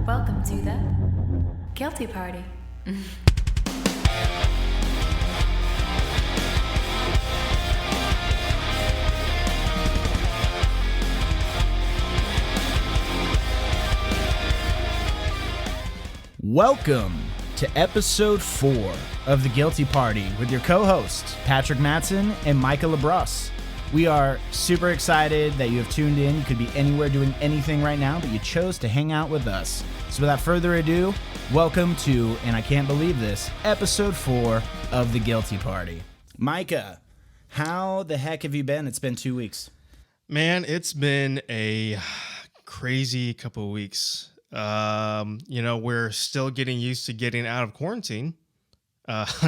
Welcome to the Guilty Party. Welcome to episode 4 of The Guilty Party with your co-hosts, Patrick Madsen and Micah Labrosse. We are super excited that you have tuned in. You could be anywhere doing anything right now, but you chose to hang out with us. So without further ado, welcome to, and I can't believe this, episode 4 of The Guilty Party. Micah, how the heck have you been? It's been 2 weeks. Man, it's been a crazy couple of weeks. We're still getting used to getting out of quarantine.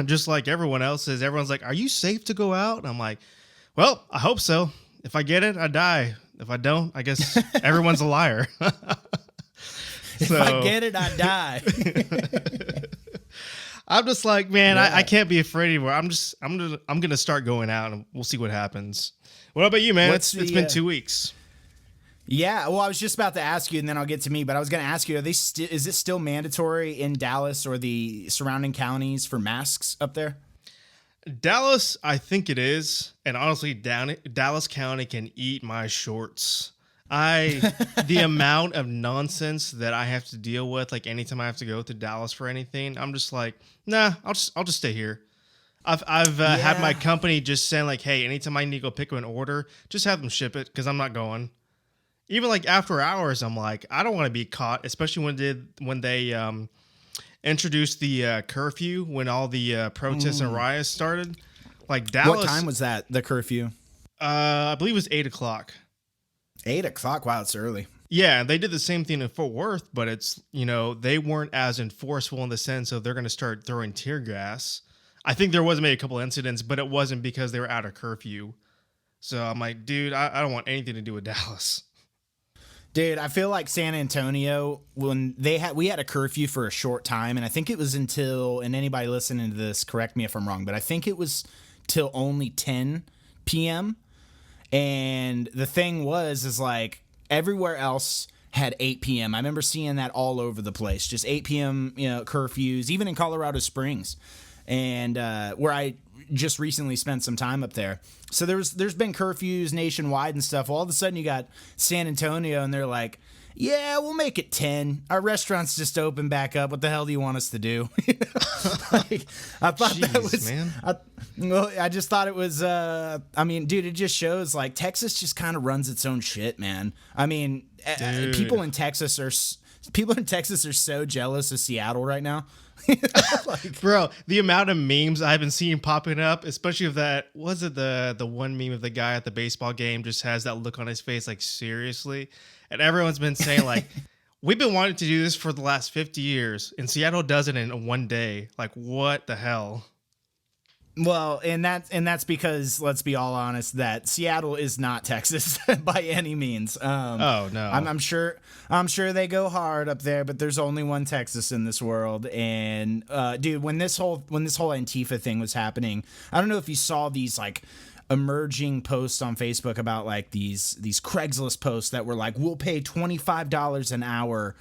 Just like everyone else is. Everyone's like, are you safe to go out? And I'm like, well, I hope so. If I get it, I die. If I don't, I guess everyone's a liar. If I get it, I die. I'm just like, man, yeah. I can't be afraid anymore. I'm gonna start going out and we'll see what happens. What about you, man? It's been 2 weeks. Yeah, well, I was just about to ask you, and then I'll get to me. But I was going to ask you: is it still mandatory in Dallas or the surrounding counties for masks up there? Dallas, I think it is, and honestly, Dallas County can eat my shorts. The amount of nonsense that I have to deal with, like anytime I have to go to Dallas for anything, I'm just like, nah, I'll just stay here. I've had my company just saying like, hey, anytime I need to go pick up an order, just have them ship it because I'm not going. Even like after hours, I'm like, I don't want to be caught, especially when they introduced the curfew when all the protests and riots started. Like Dallas. What time was that? The curfew? I believe it was 8 o'clock. 8 o'clock? Wow, it's early. Yeah, they did the same thing in Fort Worth, but it's, they weren't as enforceful in the sense of they're going to start throwing tear gas. I think there was maybe a couple incidents, but it wasn't because they were out of curfew. So I'm like, dude, I don't want anything to do with Dallas. Dude, I feel like San Antonio, when we had a curfew for a short time, and I think it was until, and anybody listening to this, correct me if I'm wrong, but I think it was till only 10 p.m. And the thing is like everywhere else had 8 p.m. I remember seeing that all over the place, just 8 p.m. Curfews, even in Colorado Springs, and where I just recently spent some time up there. So there's been curfews nationwide and stuff. All of a sudden you got San Antonio and they're like, yeah, we'll make it 10. Our restaurants just open back up. What the hell do you want us to do? Like, I thought that was, man. I just thought it was, dude, it just shows like Texas just kind of runs its own shit, man. I mean, people in Texas are so jealous of Seattle right now. Bro, the amount of memes I've been seeing popping up, especially of that, was it the one meme of the guy at the baseball game just has that look on his face like, seriously? And everyone's been saying like, we've been wanting to do this for the last 50 years and Seattle does it in one day. Like, what the hell? Well, and that's because, let's be all honest, that Seattle is not Texas by any means. Oh no, I'm sure they go hard up there, but there's only one Texas in this world. And dude, when this whole Antifa thing was happening, I don't know if you saw these like emerging posts on Facebook about like these Craigslist posts that were like, we'll pay $25 an hour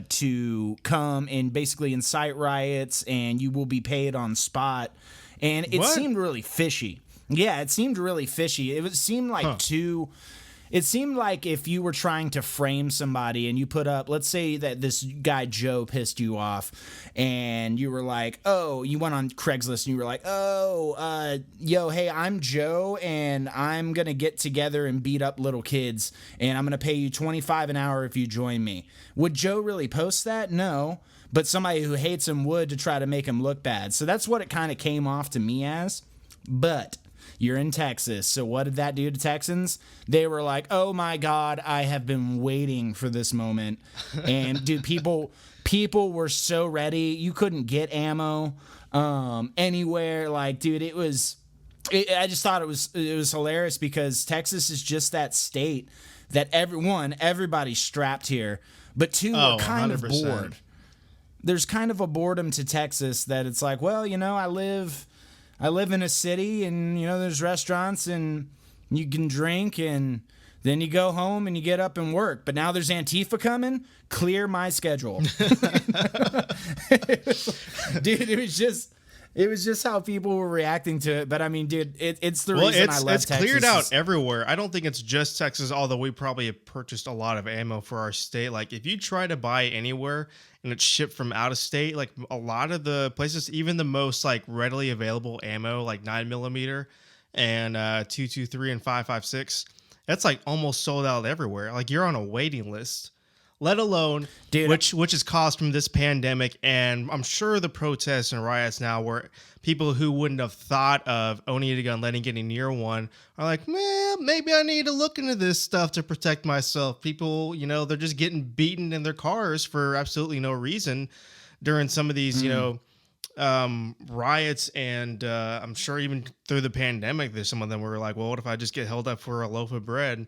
to come and basically incite riots, and you will be paid on spot. And it seemed really fishy. Yeah, it seemed really fishy. It seemed like It seemed like if you were trying to frame somebody and you put up, let's say that this guy Joe pissed you off, and you were like, oh, you went on Craigslist and you were like, yo, hey, I'm Joe, and I'm gonna get together and beat up little kids, and I'm gonna pay you $25 an hour if you join me. Would Joe really post that? No. But somebody who hates him would, to try to make him look bad. So that's what it kind of came off to me as. But you're in Texas, so what did that do to Texans? They were like, oh my God, I have been waiting for this moment. And dude, people were so ready. You couldn't get ammo anywhere. Like, dude, I just thought it was hilarious, because Texas is just that state that everybody's strapped here, but two, we're kind 100%. Of bored. There's kind of a boredom to Texas that it's like, well, I live in a city, and there's restaurants and you can drink, and Then you go home and you get up and work. But now there's Antifa coming. Clear my schedule. Dude, it was just how people were reacting to it. But I mean, dude, it's the reason I love Texas. It's cleared out everywhere. I don't think it's just Texas, although we probably have purchased a lot of ammo for our state. Like if you try to buy anywhere and it's shipped from out of state, like a lot of the places, even the most like readily available ammo, like 9mm and 223 and 5.56, that's like almost sold out everywhere. Like you're on a waiting list, let alone which is caused from this pandemic. And I'm sure the protests and riots now where people who wouldn't have thought of owning a gun, letting getting near one are like, well, maybe I need to look into this stuff to protect myself. People, you know, they're just getting beaten in their cars for absolutely no reason during some of these, you know, riots. And I'm sure even through the pandemic, there's some of them were like, well, what if I just get held up for a loaf of bread?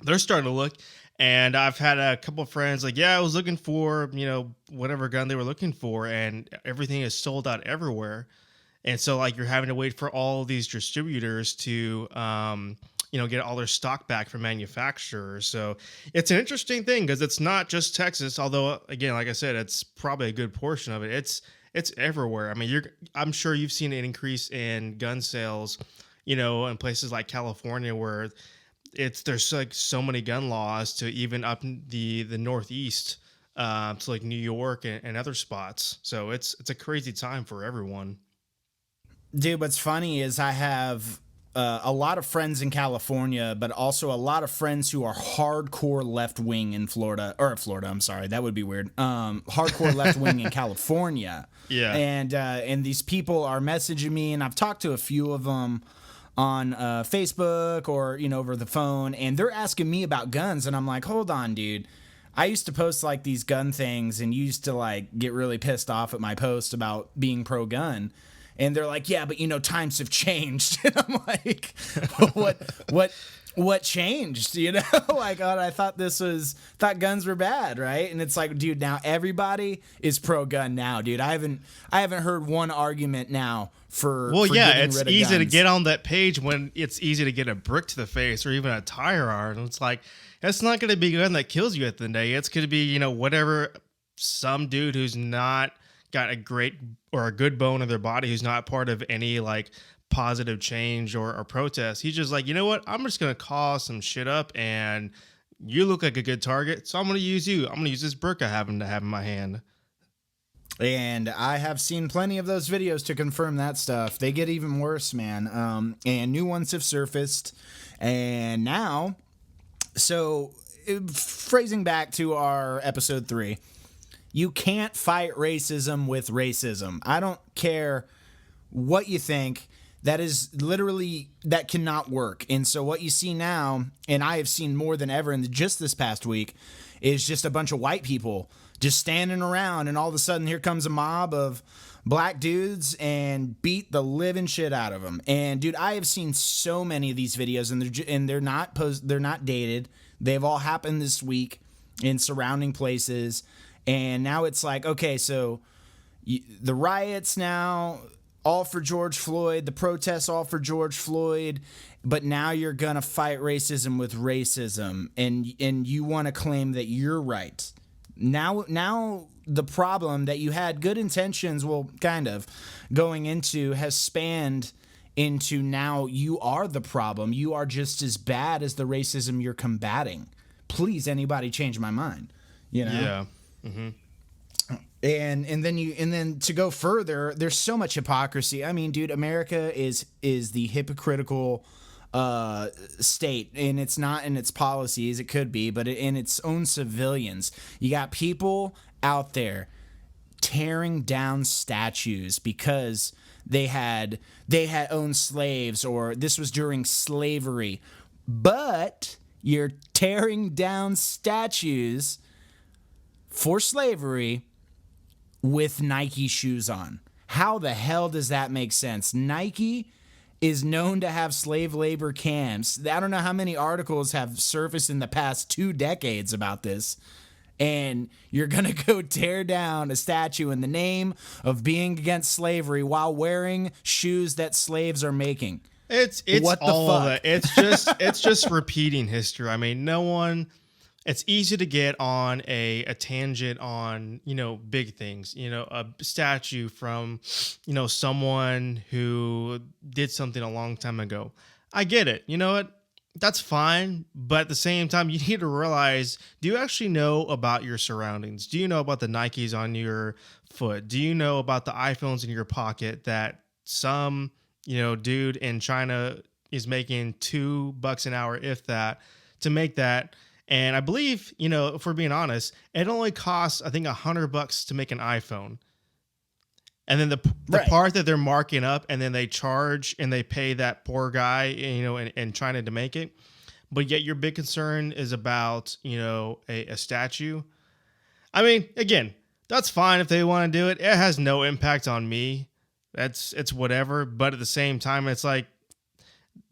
They're starting to look. And I've had a couple of friends like, yeah, I was looking for, you know, whatever gun they were looking for, and everything is sold out everywhere. And so like you're having to wait for all these distributors to, you know, get all their stock back from manufacturers. So it's an interesting thing because it's not just Texas, although again, like I said, it's probably a good portion of it. It's everywhere. I mean, I'm sure you've seen an increase in gun sales, you know, in places like California where there's like so many gun laws to even up the Northeast to like New York and other spots. So it's a crazy time for everyone. Dude, what's funny is I have a lot of friends in California, but also a lot of friends who are hardcore left wing in Florida. I'm sorry, that would be weird. Hardcore left wing in California. Yeah. And these people are messaging me, and I've talked to a few of them on Facebook or, you know, over the phone, and they're asking me about guns, and I'm like, hold on, dude. I used to post like these gun things, and you used to like get really pissed off at my post about being pro-gun. And they're like, yeah, but you know, times have changed. And I'm like, what changed? You know, like, I thought guns were bad, right? And it's like, dude, now everybody is pro-gun now, dude. I haven't heard one argument now for it's easy to get on that page when it's easy to get a brick to the face or even a tire iron. And it's like, it's not going to be a gun that kills you at the end of the day. It's going to be, you know, whatever some dude who's not got a great or a good bone in their body, who's not part of any like positive change or protest. He's just like, you know what? I'm just going to cause some shit up, and you look like a good target, so I'm going to use you. I'm going to use this brick I happen to have in my hand. And I have seen plenty of those videos to confirm that stuff. They get even worse, man. And new ones have surfaced. And now, so phrasing back to our episode 3, you can't fight racism with racism. I don't care what you think. That is literally, that cannot work. And so what you see now, and I have seen more than ever in just this past week, is just a bunch of white people just standing around, and all of a sudden here comes a mob of black dudes and beat the living shit out of them. And dude, I have seen so many of these videos, and they're not dated. They've all happened this week in surrounding places. And now it's like, okay, so the riots now, all for George Floyd, the protests all for George Floyd, but now you're going to fight racism with racism, and you want to claim that you're right. Now the problem that you had good intentions, well, kind of, going into has spanned into now you are the problem. You are just as bad as the racism you're combating. Please, anybody change my mind, you know? Yeah. Mm-hmm. And then to go further, there's so much hypocrisy. I mean, dude, America is the hypocritical state, and it's not in its policies. It could be, but in its own civilians. You got people out there tearing down statues because they had owned slaves, or this was during slavery. But you're tearing down statues for slavery with Nike shoes on. How the hell does that make sense? Nike is known to have slave labor camps. I don't know how many articles have surfaced in the past 2 decades about this. And you're going to go tear down a statue in the name of being against slavery while wearing shoes that slaves are making. It's What the all of fuck? that. It's just repeating history. I mean, no one. It's easy to get on a tangent on, big things, a statue from, someone who did something a long time ago. I get it. You know what? That's fine. But at the same time, you need to realize, do you actually know about your surroundings? Do you know about the Nikes on your foot? Do you know about the iPhones in your pocket that some, dude in China is making $2 an hour, if that, to make that? And I believe, if we're being honest, it only costs, I think, $100 to make an iPhone. And then the Right. part that they're marking up, and then they charge and they pay that poor guy, in China to make it. But yet your big concern is about, a statue. I mean, again, that's fine if they want to do it. It has no impact on me. It's whatever. But at the same time, it's like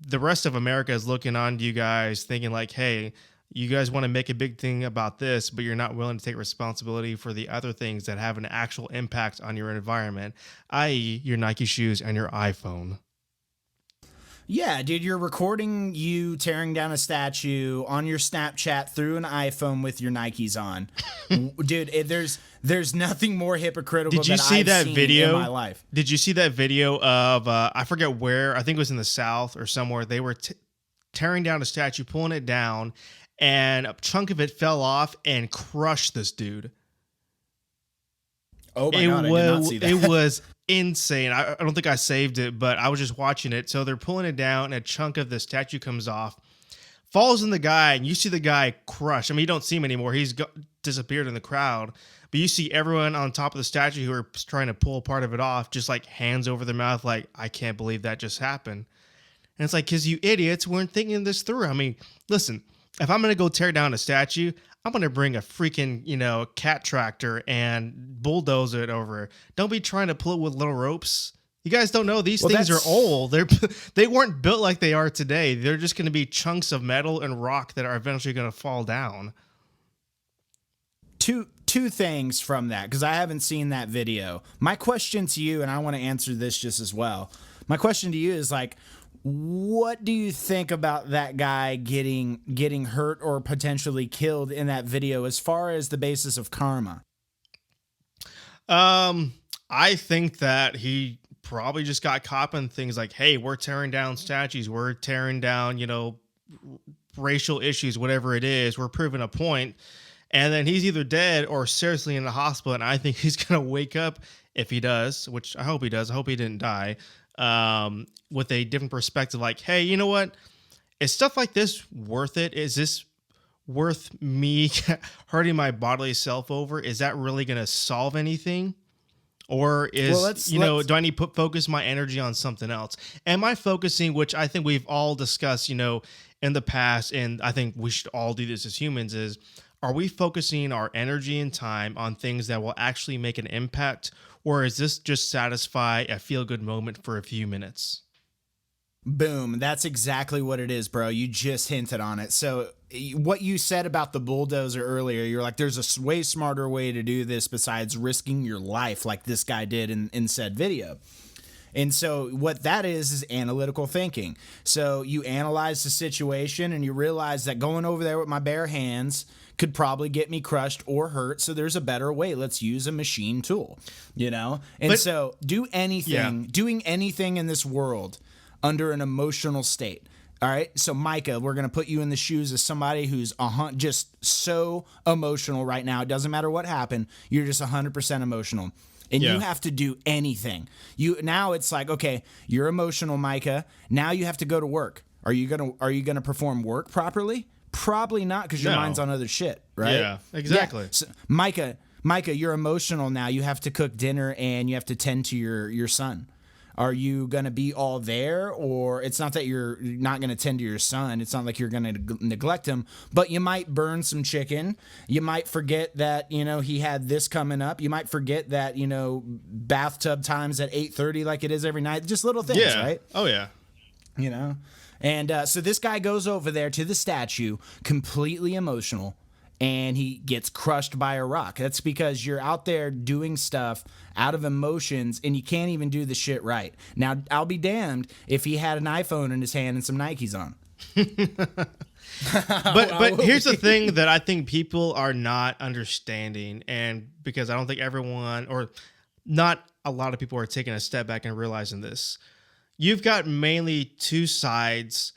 the rest of America is looking on to you guys thinking like, hey, you guys want to make a big thing about this, but you're not willing to take responsibility for the other things that have an actual impact on your environment, i.e. your Nike shoes and your iPhone. Yeah, dude, you're recording you tearing down a statue on your Snapchat through an iPhone with your Nikes on. Dude, there's nothing more hypocritical Did you that see I've that seen video? in my life. Did you see that video of, I forget where, I think it was in the South or somewhere, they were tearing down a statue, pulling it down, and a chunk of it fell off and crushed this dude. Oh my God, I did not see that. It was insane. I don't think I saved it, but I was just watching it. So they're pulling it down, and a chunk of the statue comes off, falls in the guy, and you see the guy crush. I mean, you don't see him anymore. He's disappeared in the crowd. But you see everyone on top of the statue who are trying to pull part of it off, just like hands over their mouth, like, I can't believe that just happened. And it's like, because you idiots weren't thinking this through. I mean, listen, if I'm going to go tear down a statue, I'm going to bring a freaking, cat tractor and bulldoze it over. Don't be trying to pull it with little ropes. You guys don't know these things are old. They weren't built like they are today. They're just going to be chunks of metal and rock that are eventually going to fall down. Two things from that, because I haven't seen that video. My question to you, and I want to answer this just as well. My question to you is like, what do you think about that guy getting hurt or potentially killed in that video as far as the basis of karma? I think that he probably just got caught in things like, hey, we're tearing down statues. We're tearing down, racial issues, whatever it is. We're proving a point. And then he's either dead or seriously in the hospital. And I think he's going to wake up, if he does, which I hope he does. I hope he didn't die. With a different perspective, like, hey, you know what? Is stuff like this worth it? Is this worth me hurting my bodily self over? Is that really going to solve anything? Or is, do I need to focus my energy on something else? Am I focusing, which I think we've all discussed, in the past, and I think we should all do this as humans, is, are we focusing our energy and time on things that will actually make an impact? Or is this just satisfy a feel-good moment for a few minutes? Boom. That's exactly what it is, bro. You just hinted on it. So what you said about the bulldozer earlier, you're like, there's a way smarter way to do this besides risking your life like this guy did in said video. And so what that is analytical thinking. So you analyze the situation and you realize that going over there with my bare hands could probably get me crushed or hurt. So there's a better way. Let's use a machine tool, And so doing anything in this world under an emotional state. All right. So Micah, we're going to put you in the shoes of somebody who's just so emotional right now. It doesn't matter what happened. You're just 100% emotional. And you have to do anything. Now it's like, okay, you're emotional, Micah. Now you have to go to work. Are you gonna perform work properly? Probably not, because your mind's on other shit, right? Yeah, exactly. Yeah. So, Micah, you're emotional now. You have to cook dinner and you have to tend to your son. Are you going to be all there? Or it's not that you're not going to tend to your son. It's not like you're going to neglect him, but you might burn some chicken. You might forget that, he had this coming up. You might forget that, bathtub times at 8:30 like it is every night. Just little things, right? Oh, yeah. And so this guy goes over there to the statue, completely emotional. and he gets crushed by a rock. That's because you're out there doing stuff out of emotions and you can't even do the shit right. Now, I'll be damned if he had an iPhone in his hand and some Nikes on. But here's the thing that I think people are not understanding, and because I don't think everyone, or not a lot of people, are taking a step back and realizing this. You've got mainly two sides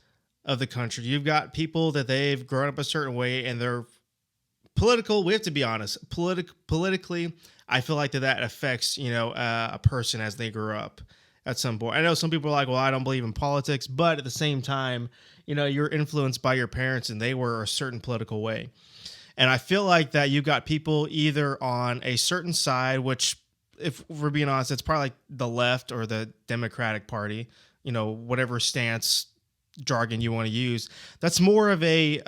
of the country. You've got people that they've grown up a certain way and they're political. We have to be honest. Politically, I feel like that affects, a person as they grow up at some point. I know some people are like, well, I don't believe in politics, but at the same time, you're influenced by your parents and they were a certain political way. And I feel like that you've got people either on a certain side, which, if we're being honest, it's probably like the left or the Democratic Party, whatever stance jargon you want to use. That's more of a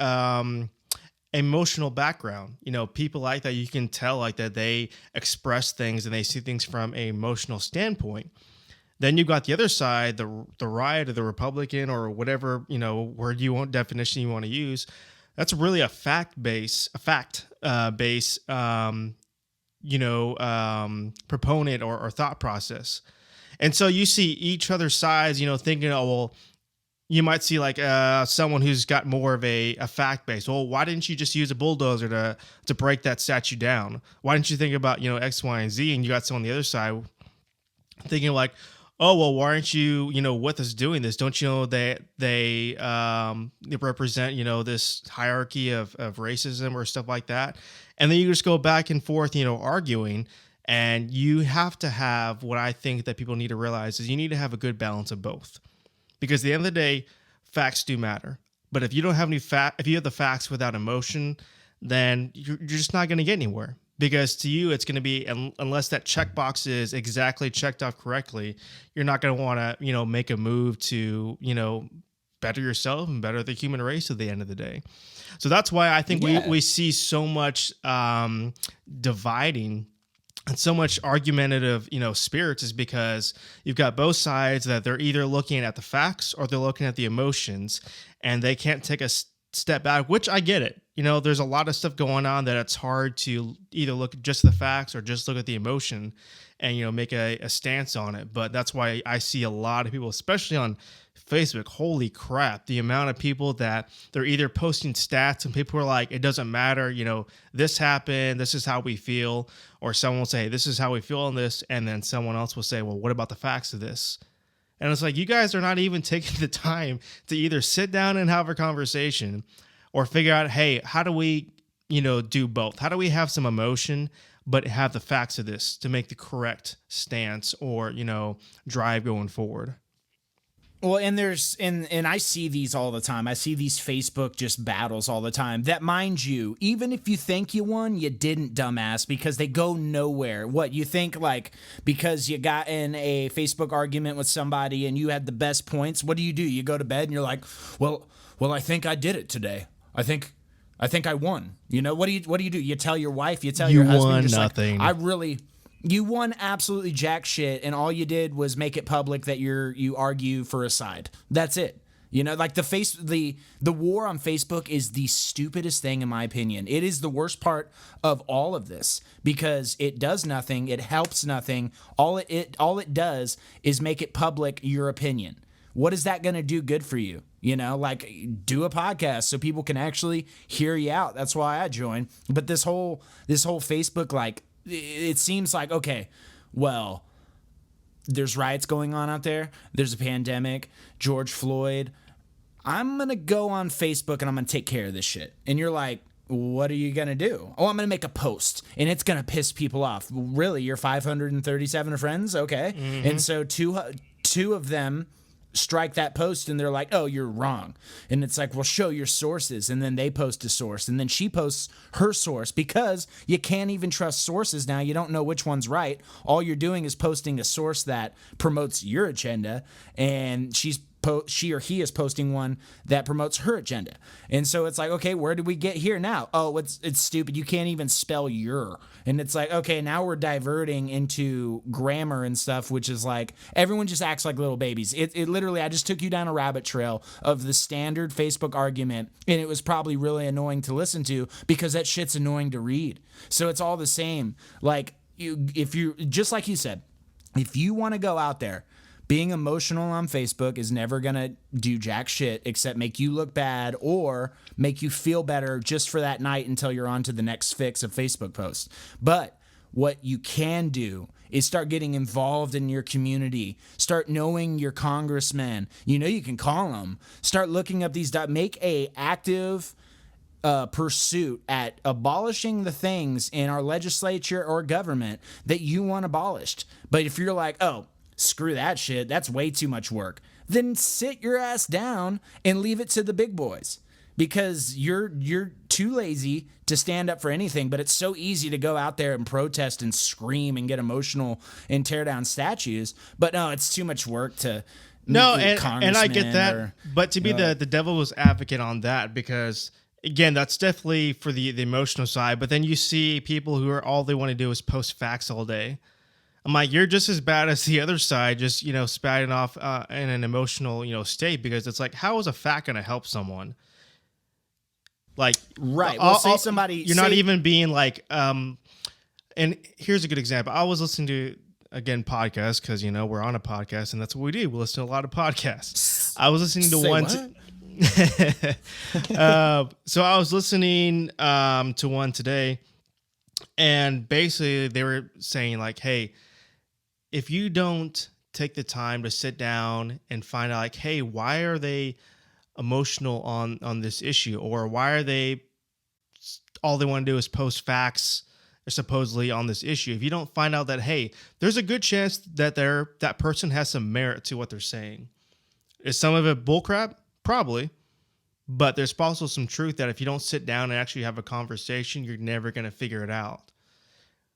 emotional background. People like that, you can tell like that they express things and they see things from an emotional standpoint. Then you've got the other side, the right or the Republican or whatever, word you want, definition you want to use. That's really a fact base, proponent or thought process. And so you see each other's sides, thinking, oh, well, you might see like someone who's got more of a fact base. Well, why didn't you just use a bulldozer to break that statue down? Why didn't you think about, X, Y, and Z? And you got someone on the other side thinking like, oh, well, why aren't you, with us doing this? Don't you know that they represent, this hierarchy of racism or stuff like that? And then you just go back and forth, arguing. And you have to have, what I think that people need to realize is you need to have a good balance of both. Because at the end of the day, facts do matter. But if you don't have if you have the facts without emotion, then you're just not going to get anywhere. Because to you, it's going to be, unless that checkbox is exactly checked off correctly, you're not going to want to, make a move to, better yourself and better the human race at the end of the day. So that's why I think we see so much dividing and so much argumentative, spirits, is because you've got both sides that they're either looking at the facts or they're looking at the emotions, and they can't take a step back, which I get it. There's a lot of stuff going on that it's hard to either look at just the facts or just look at the emotion and, make a stance on it. But that's why I see a lot of people, especially on Facebook, holy crap, the amount of people that they're either posting stats and people are like, it doesn't matter, this happened, this is how we feel. Or someone will say, this is how we feel on this. And then someone else will say, well, what about the facts of this? And it's like, you guys are not even taking the time to either sit down and have a conversation or figure out, hey, how do we, do both? How do we have some emotion, but have the facts of this to make the correct stance or, drive going forward? Well, and and I see these all the time. I see these Facebook just battles all the time that, mind you, even if you think you won, you didn't, dumbass, because they go nowhere. What, you think like because you got in a Facebook argument with somebody and you had the best points, what do? You go to bed and you're like, well, I think I did it today. I think I won. What do you do? You tell your wife, you tell your husband, won just nothing. Like, you won absolutely jack shit, and all you did was make it public that you argue for a side. That's it. Like the war on Facebook is the stupidest thing in my opinion. It is the worst part of all of this because it does nothing, it helps nothing. All it does is make it public your opinion. What is that going to do good for you? Like do a podcast so people can actually hear you out. That's why I joined. But this whole Facebook, like, it seems like, okay, well, there's riots going on out there. There's a pandemic, George Floyd. I'm going to go on Facebook and I'm going to take care of this shit. And you're like, what are you going to do? Oh, I'm going to make a post and it's going to piss people off. Really? Your 537 friends? Okay. Mm-hmm. And so two of them strike that post and they're like, oh, you're wrong. And it's like, well, show your sources. And then they post a source and then she posts her source because you can't even trust sources now. You don't know which one's right. All you're doing is posting a source that promotes your agenda, and she's she or he is posting one that promotes her agenda. And so it's like, okay, where did we get here now? Oh, it's stupid. You can't even spell your. And it's like, okay, now we're diverting into grammar and stuff, which is like, everyone just acts like little babies. It literally, I just took you down a rabbit trail of the standard Facebook argument, and it was probably really annoying to listen to because that shit's annoying to read. So it's all the same. Like, if you, just like you said, if you want to go out there, being emotional on Facebook is never going to do jack shit except make you look bad or make you feel better just for that night until you're on to the next fix of Facebook post. But what you can do is start getting involved in your community. Start knowing your congressman. You know you can call them. Start looking up these. Make a active pursuit at abolishing the things in our legislature or government that you want abolished. But if you're like, oh, screw that shit, that's way too much work, then sit your ass down and leave it to the big boys, because you're too lazy to stand up for anything. But it's so easy to go out there and protest and scream and get emotional and tear down statues. But no, it's too much work to and I get that, but to be the devil's advocate on that, because again, that's definitely for the emotional side. But then you see people who are all they want to do is post facts all day. I'm like, you're just as bad as the other side, just, spouting off in an emotional, state, because it's like, how is a fact going to help someone? Like, right. Well, say somebody, you're not even being like, and here's a good example. I was listening to, again, podcasts, because, we're on a podcast and that's what we do. We listen to a lot of podcasts. I was listening to one. So I was listening to one today, and basically they were saying like, hey, if you don't take the time to sit down and find out like, hey, why are they emotional on this issue, or why are they all they want to do is post facts or supposedly on this issue? If you don't find out that, hey, there's a good chance that that person has some merit to what they're saying. Is some of it bullcrap? Probably. But there's also some truth that if you don't sit down and actually have a conversation, you're never going to figure it out.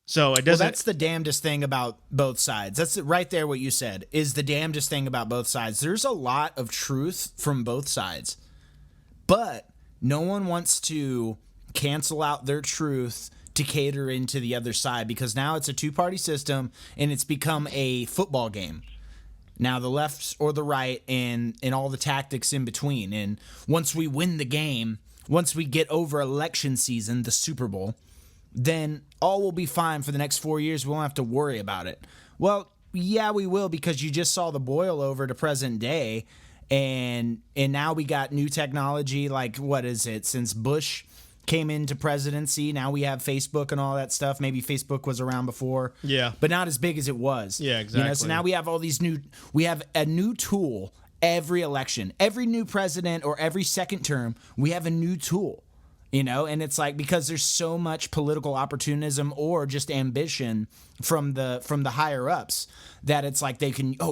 So it doesn't. Well, that's the damnedest thing about both sides. That's right there. What you said is the damnedest thing about both sides. There's a lot of truth from both sides, but no one wants to cancel out their truth to cater into the other side, because now it's a two-party system and it's become a football game. Now the left or the right and all the tactics in between. And once we win the game, once we get over election season, the Super Bowl, then all will be fine for the next 4 years. We won't have to worry about it. Well, yeah, we will, because you just saw the boil over to present day, and now we got new technology. Like, what is it? Since Bush came into presidency, now we have Facebook and all that stuff. Maybe Facebook was around before, but not as big as it was. Yeah, exactly. So now we have all these we have a new tool every election, every new president or every second term. We have a new tool, and it's like, because there's so much political opportunism or just ambition from the higher ups, that it's like we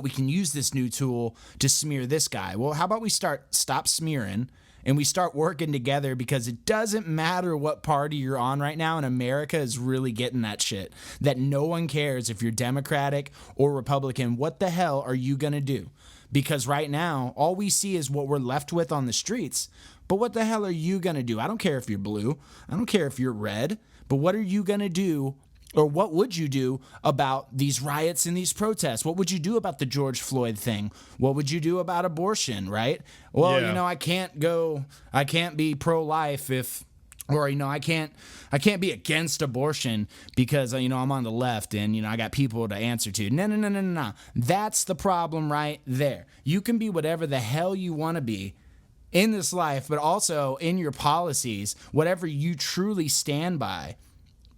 can use this new tool to smear this guy. Well, how about we stop smearing and we start working together, because it doesn't matter what party you're on right now, and America is really getting that shit, that no one cares if you're Democratic or Republican. What the hell are you going to do? Because right now, all we see is what we're left with on the streets. But what the hell are you going to do? I don't care if you're blue. I don't care if you're red. But what are you going to do, or what would you do about these riots and these protests? What would you do about the George Floyd thing? What would you do about abortion, right? Well, I can't be pro-life I can't be against abortion because, I'm on the left and, I got people to answer to. No. That's the problem right there. You can be whatever the hell you want to be in this life, but also in your policies, whatever you truly stand by.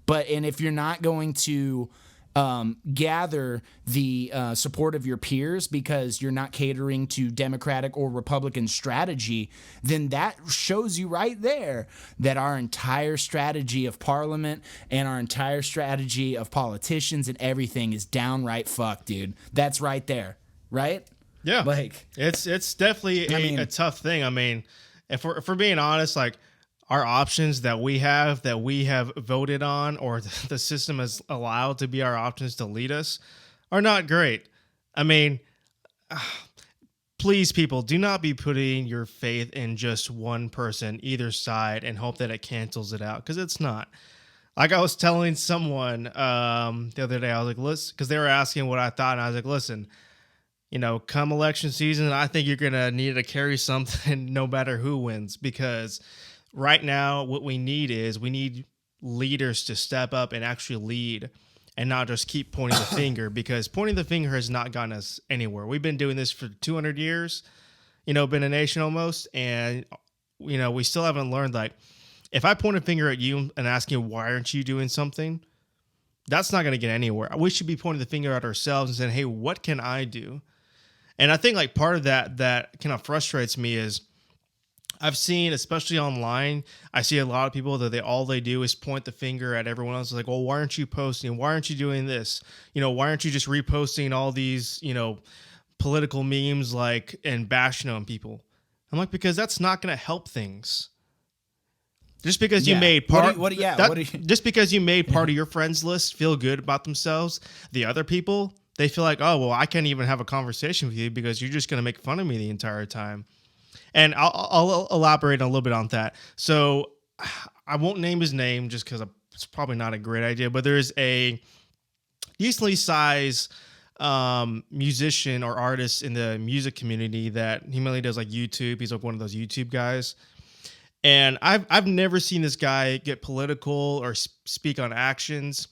And if you're not going to gather the support of your peers because you're not catering to Democratic or Republican strategy, then that shows you right there that our entire strategy of Parliament and our entire strategy of politicians and everything is downright fucked, dude. That's right there, right? Yeah, it's definitely a tough thing. I mean, if we're being honest, like, our options that we have voted on, or the system has allowed to be our options to lead us, are not great. I mean, please, people, do not be putting your faith in just one person, either side, and hope that it cancels it out, because it's not. Like I was telling someone the other day, I was like, listen, because they were asking what I thought, and I was like, listen, come election season, I think you're going to need to carry something no matter who wins, because right now what we need leaders to step up and actually lead and not just keep pointing the finger, because pointing the finger has not gotten us anywhere. We've been doing this for 200 years, been a nation almost, and, we still haven't learned, like, if I point a finger at you and ask you, why aren't you doing something? That's not going to get anywhere. We should be pointing the finger at ourselves and saying, hey, what can I do? And I think like part of that kind of frustrates me is I've seen, especially online, I see a lot of people that all they do is point the finger at everyone else. It's like, well, why aren't you posting? Why aren't you doing this? Why aren't you just reposting all these, political memes and bashing on people? I'm like, because that's not going to help things. Just because you made just because you made part of your friends list feel good about themselves, the other people, they feel like, oh, well, I can't even have a conversation with you because you're just going to make fun of me the entire time. And I'll elaborate a little bit on that. So I won't name his name just because it's probably not a great idea, but there's a decently sized musician or artist in the music community that he mainly does like YouTube. He's like one of those YouTube guys. And I've never seen this guy get political or speak on actions.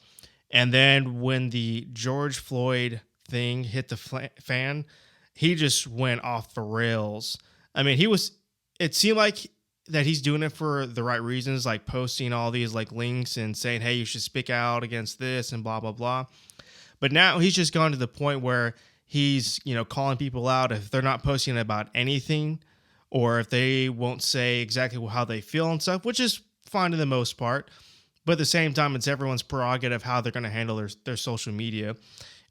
And then when the George Floyd thing hit the fan, he just went off the rails. I mean, it seemed like that he's doing it for the right reasons, like posting all these like links and saying, hey, you should speak out against this and blah, blah, blah. But now he's just gone to the point where he's, calling people out if they're not posting about anything, or if they won't say exactly how they feel and stuff, which is fine to the most part. But at the same time, it's everyone's prerogative how they're going to handle their social media.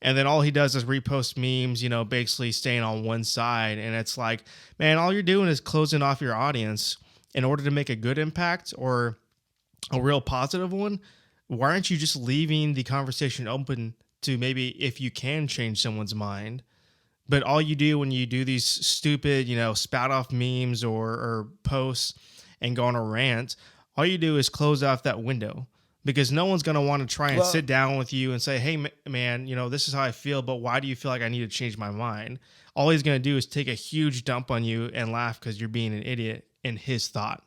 And then all he does is repost memes, basically staying on one side. And it's like, man, all you're doing is closing off your audience in order to make a good impact or a real positive one. Why aren't you just leaving the conversation open to maybe if you can change someone's mind? But all you do when you do these stupid, spout off memes or posts and go on a rant, all you do is close off that window, because no one's going to want to try and sit down with you and say, hey, man, this is how I feel, but why do you feel like I need to change my mind? All he's going to do is take a huge dump on you and laugh because you're being an idiot in his thought.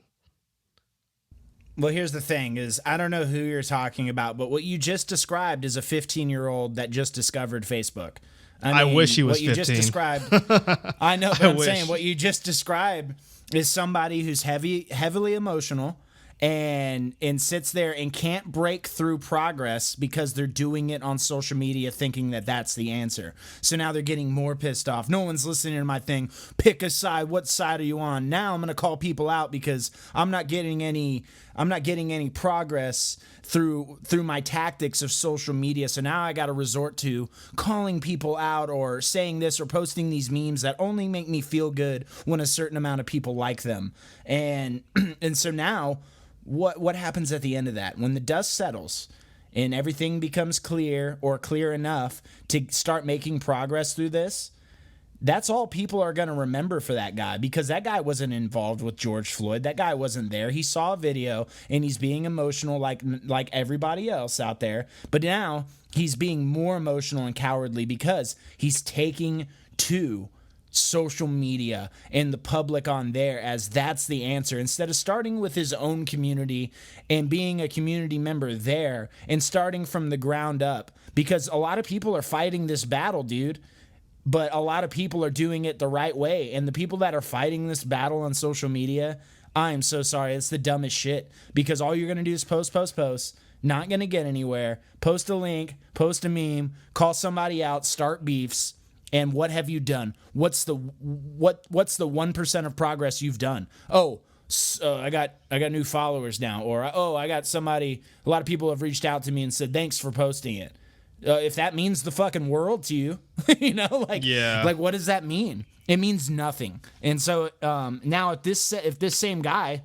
Well, here's the thing is, I don't know who you're talking about, but what you just described is a 15-year-old that just discovered Facebook. I wish he was what 15. You just described, I know, but I'm saying what you just described is somebody who's heavily emotional and sits there and can't break through progress because they're doing it on social media thinking that that's the answer. So now they're getting more pissed off. No one's listening to my thing. Pick a side. What side are you on? Now I'm going to call people out because I'm not getting any progress through my tactics of social media. So now I got to resort to calling people out or saying this or posting these memes that only make me feel good when a certain amount of people like them. And so now what happens at the end of that? When the dust settles and everything becomes clear or clear enough to start making progress through this, that's all people are going to remember for that guy, because that guy wasn't involved with George Floyd. That guy wasn't there. He saw a video and he's being emotional like everybody else out there. But now he's being more emotional and cowardly because he's taking to social media and the public on there as that's the answer, instead of starting with his own community and being a community member there and starting from the ground up. Because a lot of people are fighting this battle, dude. But a lot of people are doing it the right way. And the people that are fighting this battle on social media, I'm so sorry. It's the dumbest shit. Because all you're going to do is post. Not going to get anywhere. Post a link, post a meme, call somebody out, start beefs. And what have you done? What's the 1% of progress you've done? Oh, I got new followers now. Or, I got somebody, a lot of people have reached out to me and said, thanks for posting it. If that means the fucking world to you, like what does that mean? It means nothing. And so now if this same guy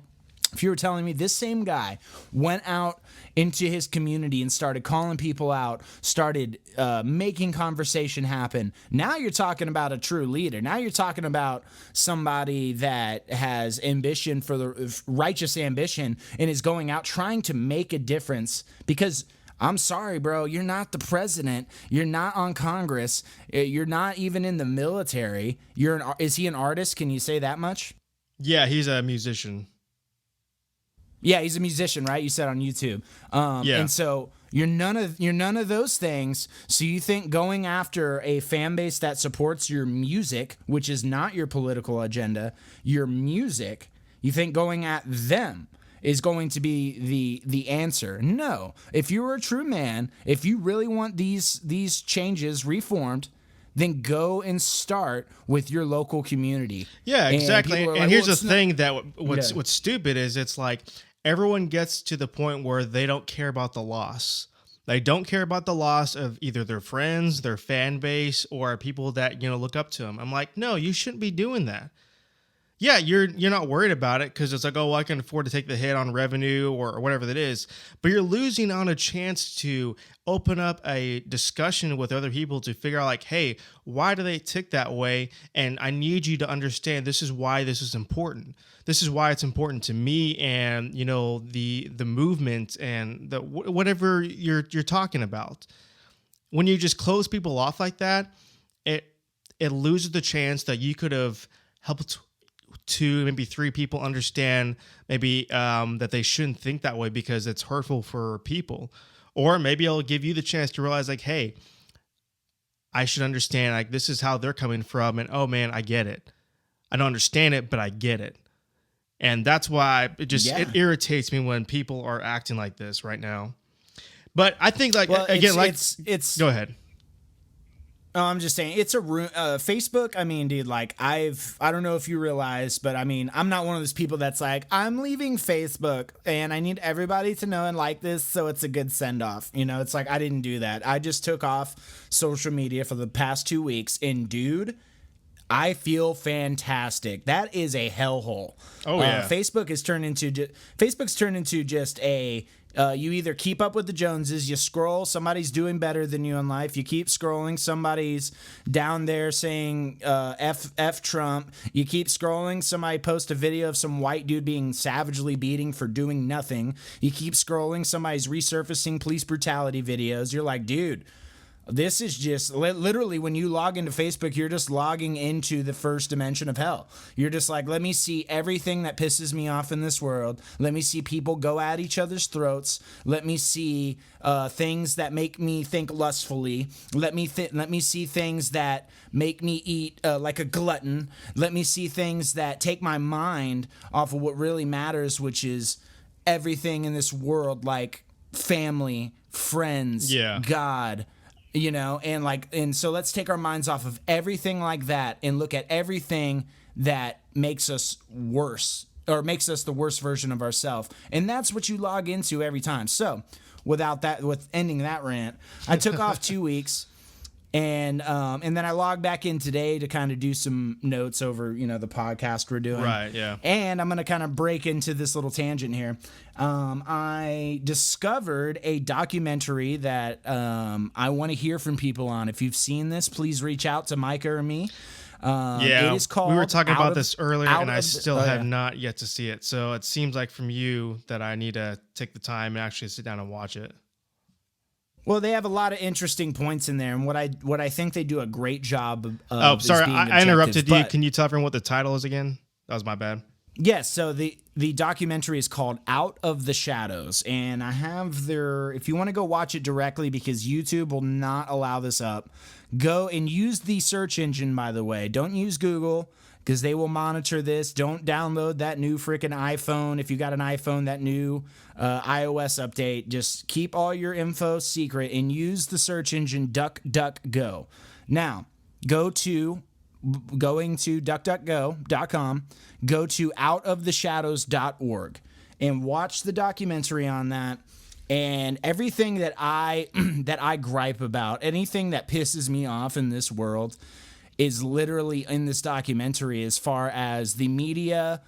If you were telling me this same guy went out into his community and started calling people out, started making conversation happen, now you're talking about a true leader. Now you're talking about somebody that has ambition for the righteous ambition and is going out trying to make a difference. Because I'm sorry, bro, you're not the president. You're not on Congress. You're not even in the military. Is he an artist? Can you say that much? Yeah, he's a musician. Yeah, he's a musician, right? You said on YouTube. Yeah. And so you're none of those things. So you think going after a fan base that supports your music, which is not your political agenda, your music, you think going at them is going to be the answer? No. If you're a true man, if you really want these changes reformed, then go and start with your local community. Yeah, exactly. And here's the thing that what's stupid is it's like everyone gets to the point where they don't care about the loss. They don't care about the loss of either their friends, their fan base, or people that, look up to them. I'm like, no, you shouldn't be doing that. Yeah, you're not worried about it because it's like, oh, well, I can afford to take the hit on revenue or whatever that is. But you're losing on a chance to open up a discussion with other people to figure out like, hey, why do they tick that way? And I need you to understand this is why this is important. This is why it's important to me and, the movement and the whatever you're talking about. When you just close people off like that, it loses the chance that you could have helped two, maybe three people understand maybe that they shouldn't think that way because it's hurtful for people. Or maybe it'll give you the chance to realize like, hey, I should understand, like, this is how they're coming from. And, oh man, I get it. I don't understand it, but I get it. And that's why it irritates me when people are acting like this right now. But I think like, go ahead. Oh, I'm just saying it's Facebook. I mean, dude, like I don't know if you realize, but I mean, I'm not one of those people that's like, I'm leaving Facebook and I need everybody to know and like this. So it's a good send off. It's like, I didn't do that. I just took off social media for the past 2 weeks and dude, I feel fantastic. That is a hellhole. Oh yeah. Facebook's turned into just a, you either keep up with the Joneses, you scroll, somebody's doing better than you in life, you keep scrolling, somebody's down there saying F Trump, you keep scrolling, somebody posts a video of some white dude being savagely beating for doing nothing, you keep scrolling, somebody's resurfacing police brutality videos, you're like, dude, this is just literally when you log into Facebook, you're just logging into the first dimension of hell. You're just like, let me see everything that pisses me off in this world. Let me see people go at each other's throats. Let me see things that make me think lustfully. Let me see things that make me eat like a glutton. Let me see things that take my mind off of what really matters, which is everything in this world, like family, friends, God. And so let's take our minds off of everything like that and look at everything that makes us worse or makes us the worst version of ourselves. And that's what you log into every time. So with ending that rant, I took off 2 weeks and then I logged back in today to kind of do some notes over, the podcast we're doing. Right. Yeah. And I'm going to kind of break into this little tangent here. I discovered a documentary that I want to hear from people on. If you've seen this, please reach out to Micah or me. It is called. We were talking about this earlier, and I still have not yet to see it. So it seems like from you that I need to take the time and actually sit down and watch it. Well, they have a lot of interesting points in there, and what I think they do a great job of. Oh, sorry, I interrupted you. Can you tell everyone what the title is again? That was my bad. Yes, so the documentary is called Out of the Shadows, and I have if you want to go watch it directly because YouTube will not allow this up, go and use the search engine, by the way. Don't use Google because they will monitor this. Don't download that new freaking iPhone. If you got an iPhone, that new iOS update, just keep all your info secret and use the search engine DuckDuckGo. Now, going to DuckDuckGo.com, go to outoftheshadows.org and watch the documentary on that. And everything that I gripe about, anything that pisses me off in this world is literally in this documentary as far as the media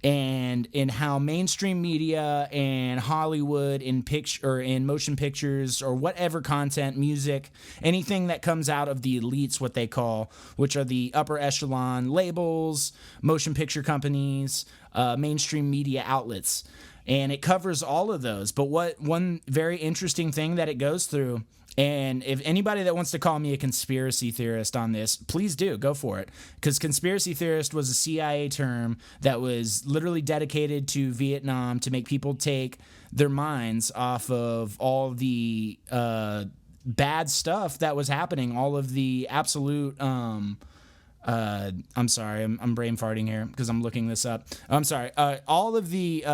and in how mainstream media and Hollywood in motion pictures or whatever content, music, anything that comes out of the elites, what they call, which are the upper echelon labels, motion picture companies, mainstream media outlets. And it covers all of those. But one very interesting thing that it goes through, and if anybody that wants to call me a conspiracy theorist on this, please do, go for it. Because conspiracy theorist was a CIA term that was literally dedicated to Vietnam to make people take their minds off of all the bad stuff that was happening, all of the absolute... I'm sorry, I'm brain farting here because I'm looking this up. I'm sorry. All of the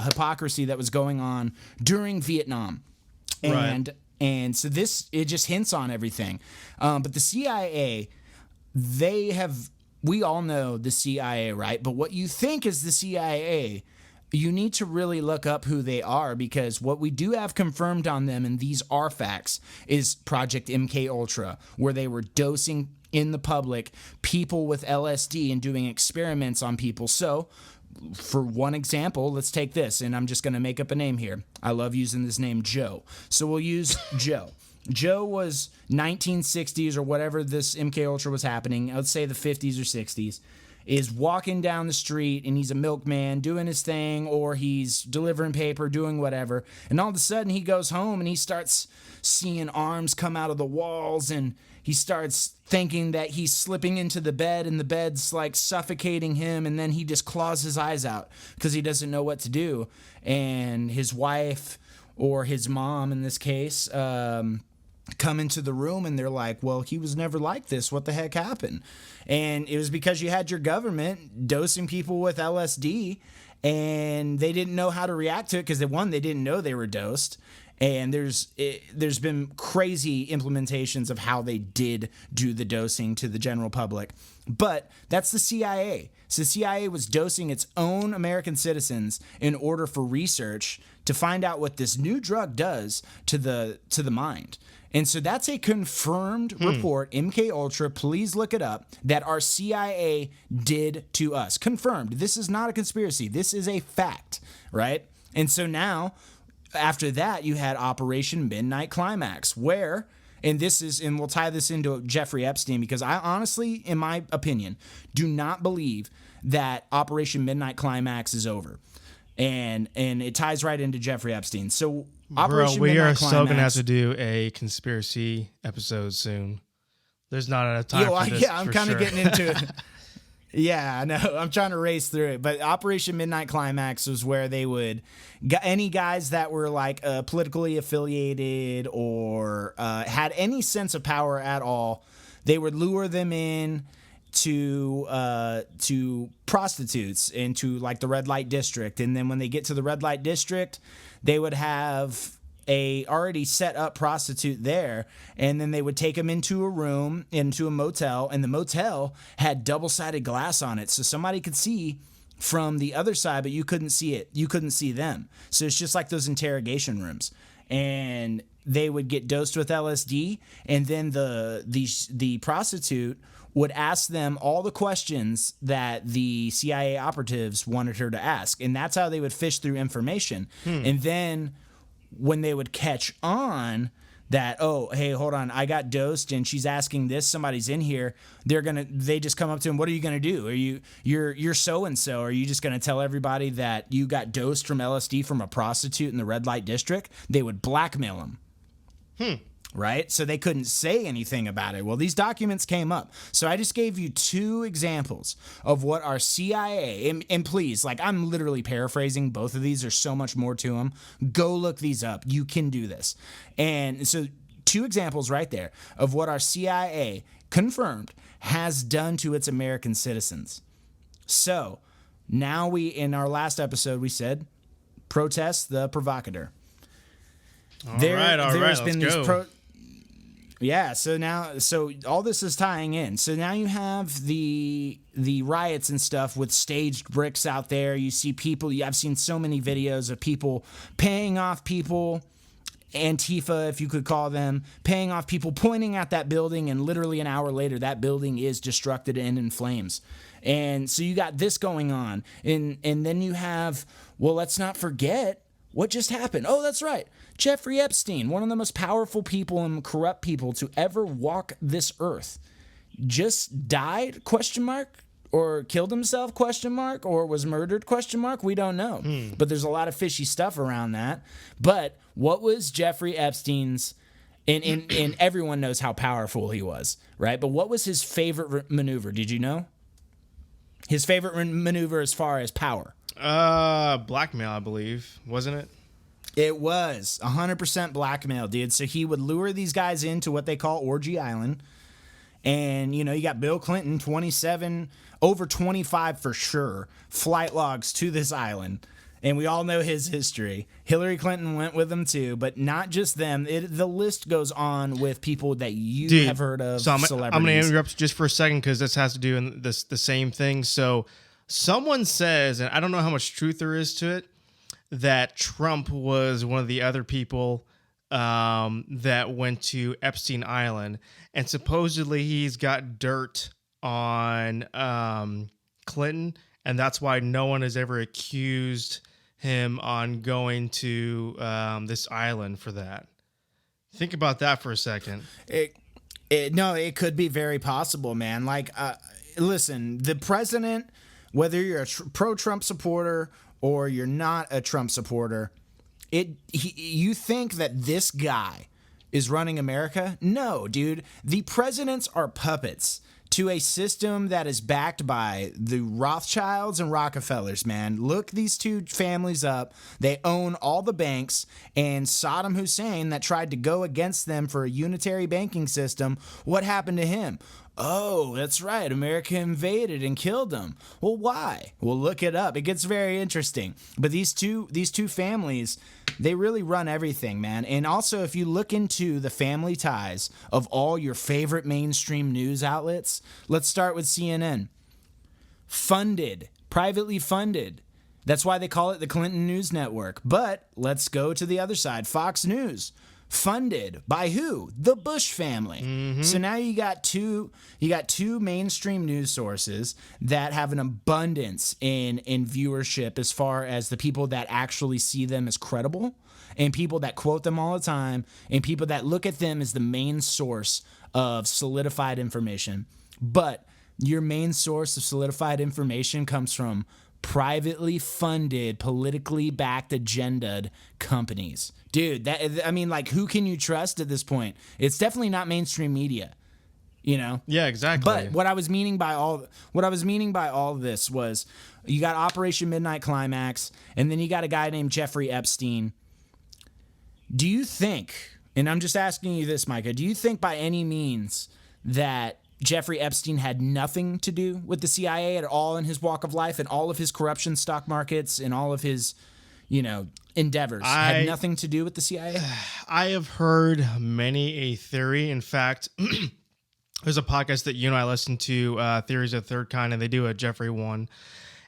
hypocrisy that was going on during Vietnam. Right. And so it just hints on everything. But the CIA, we all know the CIA, right? But what you think is the CIA, you need to really look up who they are, because what we do have confirmed on them, and these are facts, is Project MK where they were dosing in the public people with LSD and doing experiments on people. So, for one example, let's take this, and I'm just going to make up a name here. I love using this name, Joe. So we'll use Joe. Joe was 1960s or whatever this MK was happening. Let's say the 50s or 60s. Is walking down the street and he's a milkman doing his thing, or he's delivering paper, doing whatever. And all of a sudden he goes home and he starts seeing arms come out of the walls, and he starts thinking that he's slipping into the bed and the bed's like suffocating him, and then he just claws his eyes out because he doesn't know what to do. And his wife, or his mom in this case, come into the room and they're like, well, he was never like this. What the heck happened? And it was because you had your government dosing people with LSD, and they didn't know how to react to it because they didn't know they were dosed. And there's been crazy implementations of how they did do the dosing to the general public. But that's the CIA. So the CIA was dosing its own American citizens in order for research to find out what this new drug does to the mind. And so that's a confirmed report, MK please look it up, that our CIA did to us. Confirmed. This is not a conspiracy. This is a fact, right? And so now, after that, you had Operation Midnight Climax, where, and we'll tie this into Jeffrey Epstein, because I honestly, in my opinion, do not believe that Operation Midnight Climax is over. And it ties right into Jeffrey Epstein. So Operation we Midnight are Climax, so going to have to do a conspiracy episode soon. There's not enough time for this. Yeah, I'm kind of sure. getting into it. Yeah, I know. I'm trying to race through it. But Operation Midnight Climax was where they would, any guys that were like politically affiliated or had any sense of power at all, they would lure them in to prostitutes into like the red light district. And then when they get to the red light district, they would have a already set up prostitute there, and then they would take them into a room, into a motel, and the motel had double-sided glass on it, so somebody could see from the other side, but you couldn't see it. You couldn't see them. So it's just like those interrogation rooms. And they would get dosed with LSD, and then the prostitute would ask them all the questions that the CIA operatives wanted her to ask, and that's how they would fish through information. And then when they would catch on that, oh, hey, hold on, I got dosed and she's asking this, somebody's in here, they just come up to him, what are you gonna do? You're so-and-so, are you just gonna tell everybody that you got dosed from LSD from a prostitute in the red light district? They would blackmail him. Right? So they couldn't say anything about it. Well, these documents came up. So I just gave you two examples of what our CIA, and please, like, I'm literally paraphrasing. Both of these, there's so much more to them. Go look these up. You can do this. And so two examples right there of what our CIA confirmed has done to its American citizens. So now in our last episode, we said, protest the provocateur. All right, let's go. Yeah, so all this is tying in. So now you have the riots and stuff with staged bricks out there. You see people, I've seen so many videos of people paying off people Antifa, if you could call them, paying off people, pointing at that building, and literally an hour later, that building is destructed and in flames. And so you got this going on. And then you have, well, let's not forget what just happened. Oh, that's right. Jeffrey Epstein, one of the most powerful people and corrupt people to ever walk this earth, just died, ? Or killed himself, ? Or was murdered, ? We don't know. But there's a lot of fishy stuff around that. But what was Jeffrey Epstein's, and everyone knows how powerful he was, right? But what was his favorite maneuver? Did you know? His favorite maneuver as far as power? Blackmail, I believe. Wasn't it? It was 100% blackmail, dude. So he would lure these guys into what they call Orgy Island. And, you got Bill Clinton, 27, over 25 for sure, flight logs to this island. And we all know his history. Hillary Clinton went with them too, but not just them. The list goes on with people that you have heard of, so celebrities. I'm going to interrupt just for a second because this has to do in the same thing. So someone says, and I don't know how much truth there is to it, that Trump was one of the other people that went to Epstein Island, and supposedly he's got dirt on Clinton, and that's why no one has ever accused him on going to this island for that. Think about that for a second. It could be very possible, man. Like, listen, the president, whether you're a pro-Trump supporter or you're not a Trump supporter, you think that this guy is running America? No, dude. The presidents are puppets to a system that is backed by the Rothschilds and Rockefellers, man. Look these two families up. They own all the banks, and Saddam Hussein that tried to go against them for a unitary banking system, what happened to him? Oh, that's right. America invaded and killed them. Well, why? Well, look it up. It gets very interesting. But these two families, they really run everything, man. And also, if you look into the family ties of all your favorite mainstream news outlets, let's start with CNN. Privately funded. That's why they call it the Clinton News Network. But let's go to the other side. Fox News. Funded by who? The Bush family. Mm-hmm. So now you got two mainstream news sources that have an abundance in viewership as far as the people that actually see them as credible, and people that quote them all the time, and people that look at them as the main source of solidified information. But your main source of solidified information comes from privately funded, politically backed, agenda'd companies. Dude, who can you trust at this point? It's definitely not mainstream media, Yeah, exactly. But what I was meaning by all of this was, you got Operation Midnight Climax, and then you got a guy named Jeffrey Epstein. Do you think, and I'm just asking you this, Micah, do you think by any means that Jeffrey Epstein had nothing to do with the CIA at all in his walk of life, and all of his corruption, stock markets, and all of his, endeavors had nothing to do with the CIA? I have heard many a theory. In fact, there's a podcast that you and I listen to, Theories of Third Kind, and they do a Jeffrey one.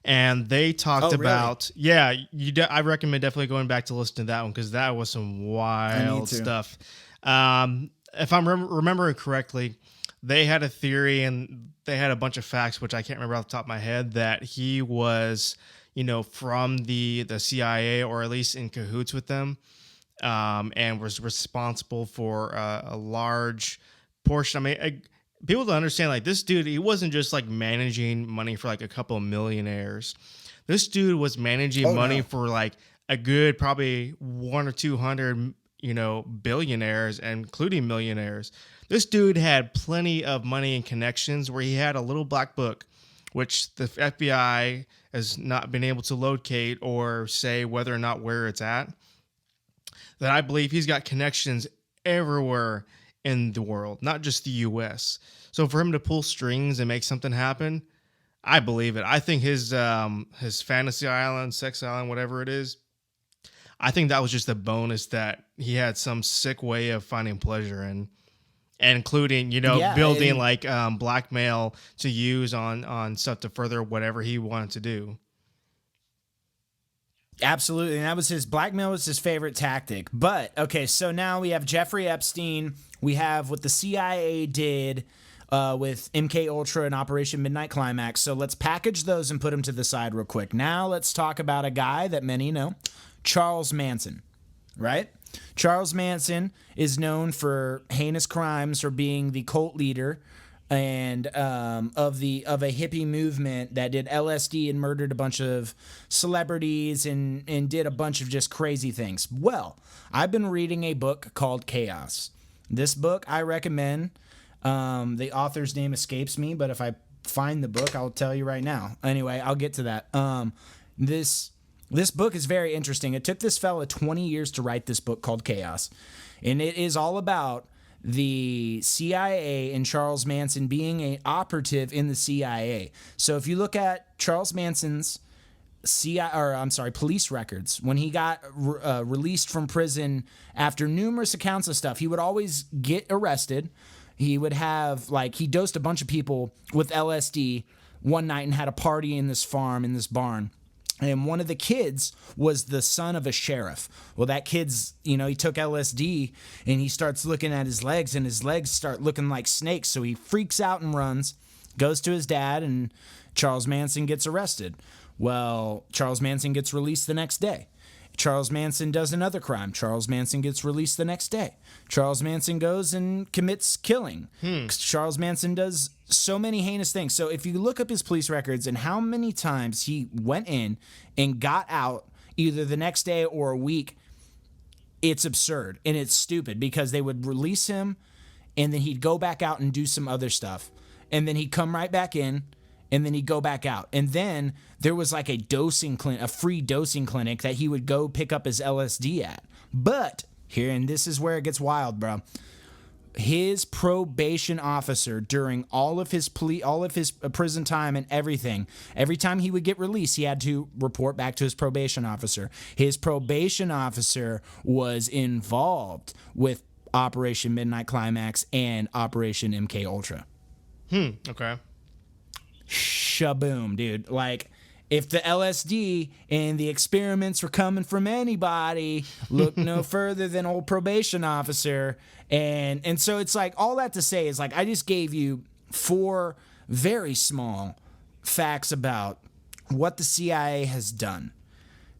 And they talked about, really? I recommend definitely going back to listen to that one, because that was some wild stuff. If I'm remembering correctly, they had a theory and they had a bunch of facts, which I can't remember off the top of my head, that he was, from the CIA, or at least in cahoots with them, and was responsible for a large portion. I mean, people don't understand, like, this dude, he wasn't just like managing money for like a couple of millionaires. This dude was managing money for like a good probably 100 or 200, billionaires, including millionaires. This dude had plenty of money and connections, where he had a little black book, which the FBI has not been able to locate or say whether or not where it's at. That I believe he's got connections everywhere in the world, not just the U.S. So for him to pull strings and make something happen, I believe it. I think his fantasy island, sex island, whatever it is, I think that was just a bonus that he had some sick way of finding pleasure in, and including, building like blackmail to use on stuff to further whatever he wanted to do. Absolutely. And that was blackmail was his favorite tactic. But okay, so now we have Jeffrey Epstein. We have what the CIA did with MK Ultra and Operation Midnight Climax. So let's package those and put them to the side real quick. Now let's talk about a guy that many know, Charles Manson, right? Charles Manson is known for heinous crimes, for being the cult leader and of a hippie movement that did LSD and murdered a bunch of celebrities and did a bunch of just crazy things. Well, I've been reading a book called Chaos. This book I recommend. The author's name escapes me, but if I find the book, I'll tell you right now. Anyway, I'll get to that. This book is very interesting. It took this fella 20 years to write this book called Chaos, and it is all about the CIA and Charles Manson being an operative in the CIA. So if you look at Charles Manson's police records, when he got released from prison after numerous accounts of stuff, he would always get arrested. He would have, he dosed a bunch of people with LSD one night and had a party in this farm, in this barn. And one of the kids was the son of a sheriff. Well, that kid's, he took LSD and he starts looking at his legs and his legs start looking like snakes. So he freaks out and runs, goes to his dad, and Charles Manson gets arrested. Well, Charles Manson gets released the next day. Charles Manson does another crime. Charles Manson gets released the next day. Charles Manson goes and commits killing. Charles Manson does so many heinous things. So if you look up his police records and how many times he went in and got out either the next day or a week, it's absurd and it's stupid because they would release him and then he'd go back out and do some other stuff. And then he'd come right back in and then he'd go back out. And then there was like a free dosing clinic that he would go pick up his LSD at. But here, and this is where it gets wild, bro. His probation officer during all of his prison time and everything, every time he would get released, he had to report back to his probation officer. His probation officer was involved with Operation Midnight Climax and Operation MK Ultra. Okay. Shaboom, dude. If the LSD and the experiments were coming from anybody, look no further than old probation officer. And so it's all that to say is I just gave you 4 very small facts about what the CIA has done.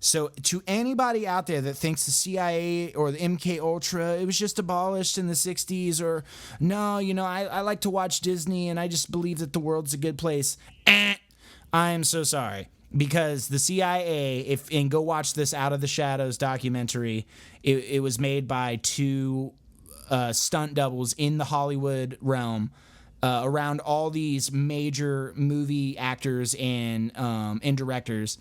So to anybody out there that thinks the CIA or the MK Ultra, it was just abolished in the 60s, or no, I like to watch Disney and I just believe that the world's a good place. I am so sorry. Because the CIA, and go watch this Out of the Shadows documentary, it was made by 2 stunt doubles in the Hollywood realm around all these major movie actors and directors.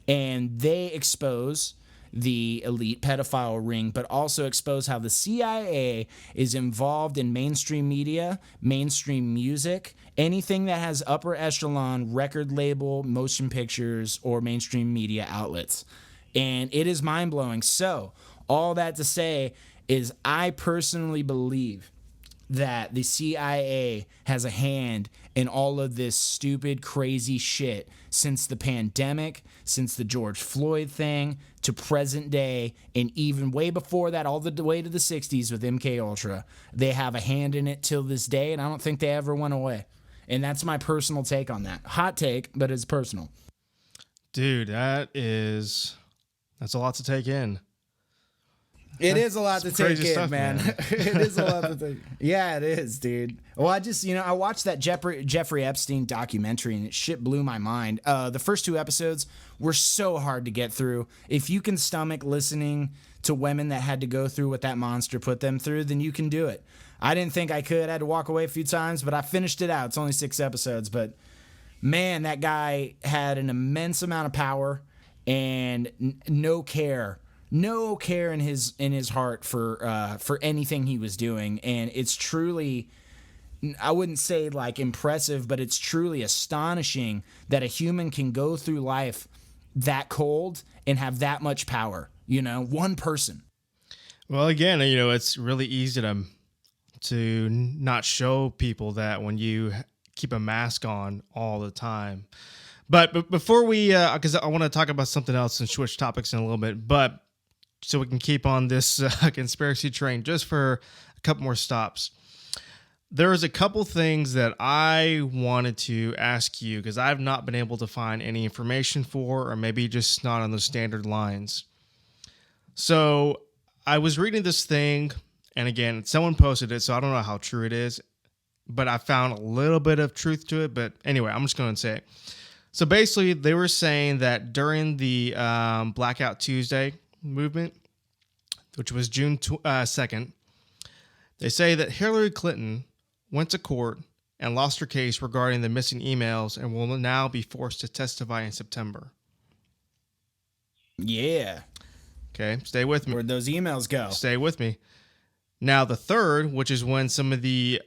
And they expose the elite pedophile ring, but also expose how the CIA is involved in mainstream media, mainstream music, anything that has upper echelon record label, motion pictures, or mainstream media outlets. And it is mind-blowing. So, all that to say is I personally believe that the CIA has a hand in all of this stupid, crazy shit since the pandemic, since the George Floyd thing, to present day, and even way before that, all the way to the 60s with MK Ultra. They have a hand in it till this day, and I don't think they ever went away. And that's my personal take on that. Hot take, but it's personal. Dude, that's a lot to take in. It is a lot to take in, stuff, man. It is a lot to take. Yeah, it is, dude. Well, I watched that Jeffrey Epstein documentary, and it shit blew my mind. The first 2 episodes were so hard to get through. If you can stomach listening to women that had to go through what that monster put them through, then you can do it. I didn't think I could. I had to walk away a few times, but I finished it out. It's only 6 episodes, but man, that guy had an immense amount of power and no care in his heart for anything he was doing. And it's truly, I wouldn't say impressive, but it's truly astonishing that a human can go through life that cold and have that much power. One person. Well, again, it's really easy to not show people that when you keep a mask on all the time. But before we, because I want to talk about something else and switch topics in a little bit, but so we can keep on this conspiracy train just for a couple more stops. There's a couple things that I wanted to ask you because I've not been able to find any information for, or maybe just not on the standard lines. So I was reading this thing, and again, someone posted it, so I don't know how true it is, but I found a little bit of truth to it. But anyway, I'm just going to say it. So basically, they were saying that during the Blackout Tuesday movement, which was June 2nd, they say that Hillary Clinton went to court and lost her case regarding the missing emails and will now be forced to testify in September. Yeah. Okay, stay with me. Where'd those emails go? Stay with me. Now, the third, which is when some of the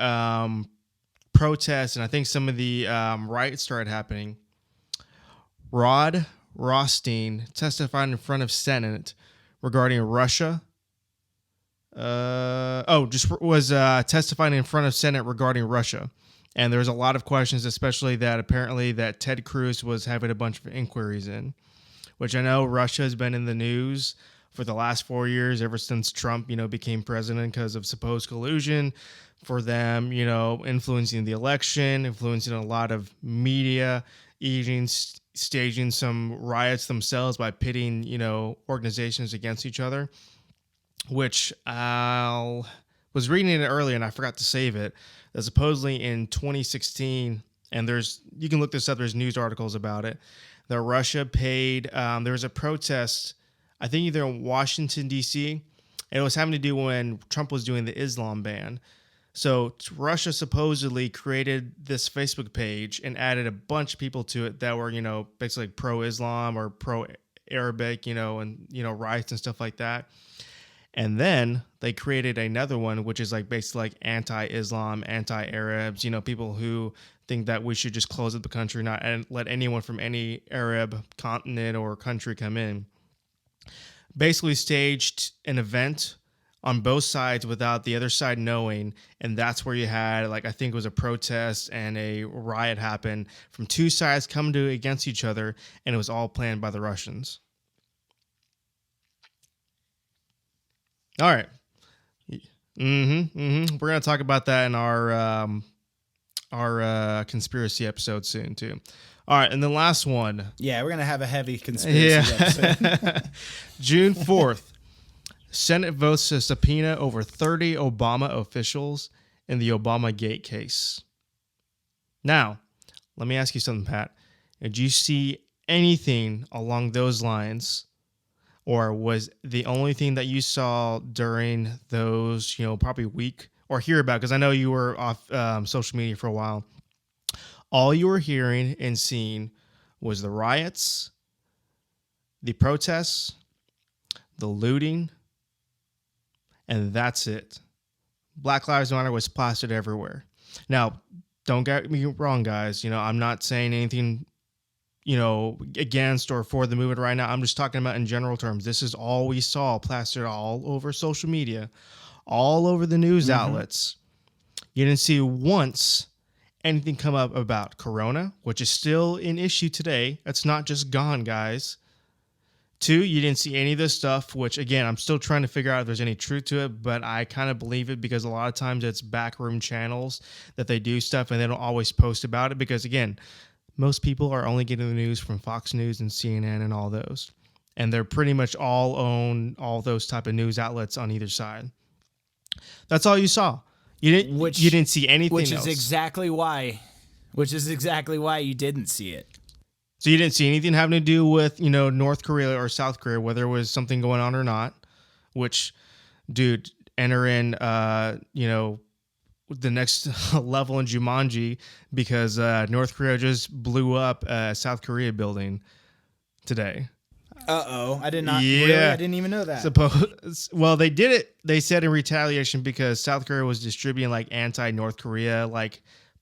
protests and I think some of the riots started happening, Rod Rothstein testified in front of Senate regarding Russia. Was testifying in front of Senate regarding Russia. And there's a lot of questions, especially that apparently that Ted Cruz was having a bunch of inquiries in, which I know Russia has been in the news for the last 4 years, ever since Trump, became president because of supposed collusion for them, influencing the election, influencing a lot of media, staging some riots themselves by pitting, organizations against each other. Which I was reading it earlier and I forgot to save it. That supposedly in 2016, and you can look this up. There's news articles about it. That Russia paid. There was a protest, I think either in Washington D.C. and it was having to do when Trump was doing the Islam ban. So Russia supposedly created this Facebook page and added a bunch of people to it that were, basically pro-Islam or pro-Arabic, and riots and stuff like that. And then they created another one, which is basically anti-Islam, anti-Arabs, people who think that we should just close up the country, not let anyone from any Arab continent or country come in. Basically staged an event on both sides without the other side knowing. And that's where you had, I think it was a protest and a riot happen from two sides coming against each other. And it was all planned by the Russians. All right. We're gonna talk about that in our conspiracy episode soon too. All right, and the last one. Yeah, we're gonna have a heavy conspiracy episode. June 4th, Senate votes to subpoena over 30 Obama officials in the Obama Gate case. Now, let me ask you something, Pat. Did you see anything along those lines? Or was the only thing that you saw during those, probably week or hear about, because I know you were off social media for a while, all you were hearing and seeing was the riots, the protests, the looting, and that's it. Black Lives Matter was plastered everywhere. Now, don't get me wrong, guys. I'm not saying anything against or for the movement right now. I'm just talking about in general terms. This is all we saw plastered all over social media, all over the news outlets. You didn't see once anything come up about Corona, which is still an issue today. It's not just gone, guys. 2, you didn't see any of this stuff, which again, I'm still trying to figure out if there's any truth to it, but I kind of believe it because a lot of times it's backroom channels that they do stuff and they don't always post about it because again, most people are only getting the news from Fox News and CNN and all those. And they're pretty much all own all those type of news outlets on either side. That's all you saw. You didn't see anything else. Which is exactly why you didn't see it. So you didn't see anything having to do with, North Korea or South Korea, whether there was something going on or not, which, dude, enter in, the next level in Jumanji because North Korea just blew up a South Korea building today. I did not. Yeah. Really? I didn't even know that. Well, they did it. They said in retaliation because South Korea was distributing anti-North Korea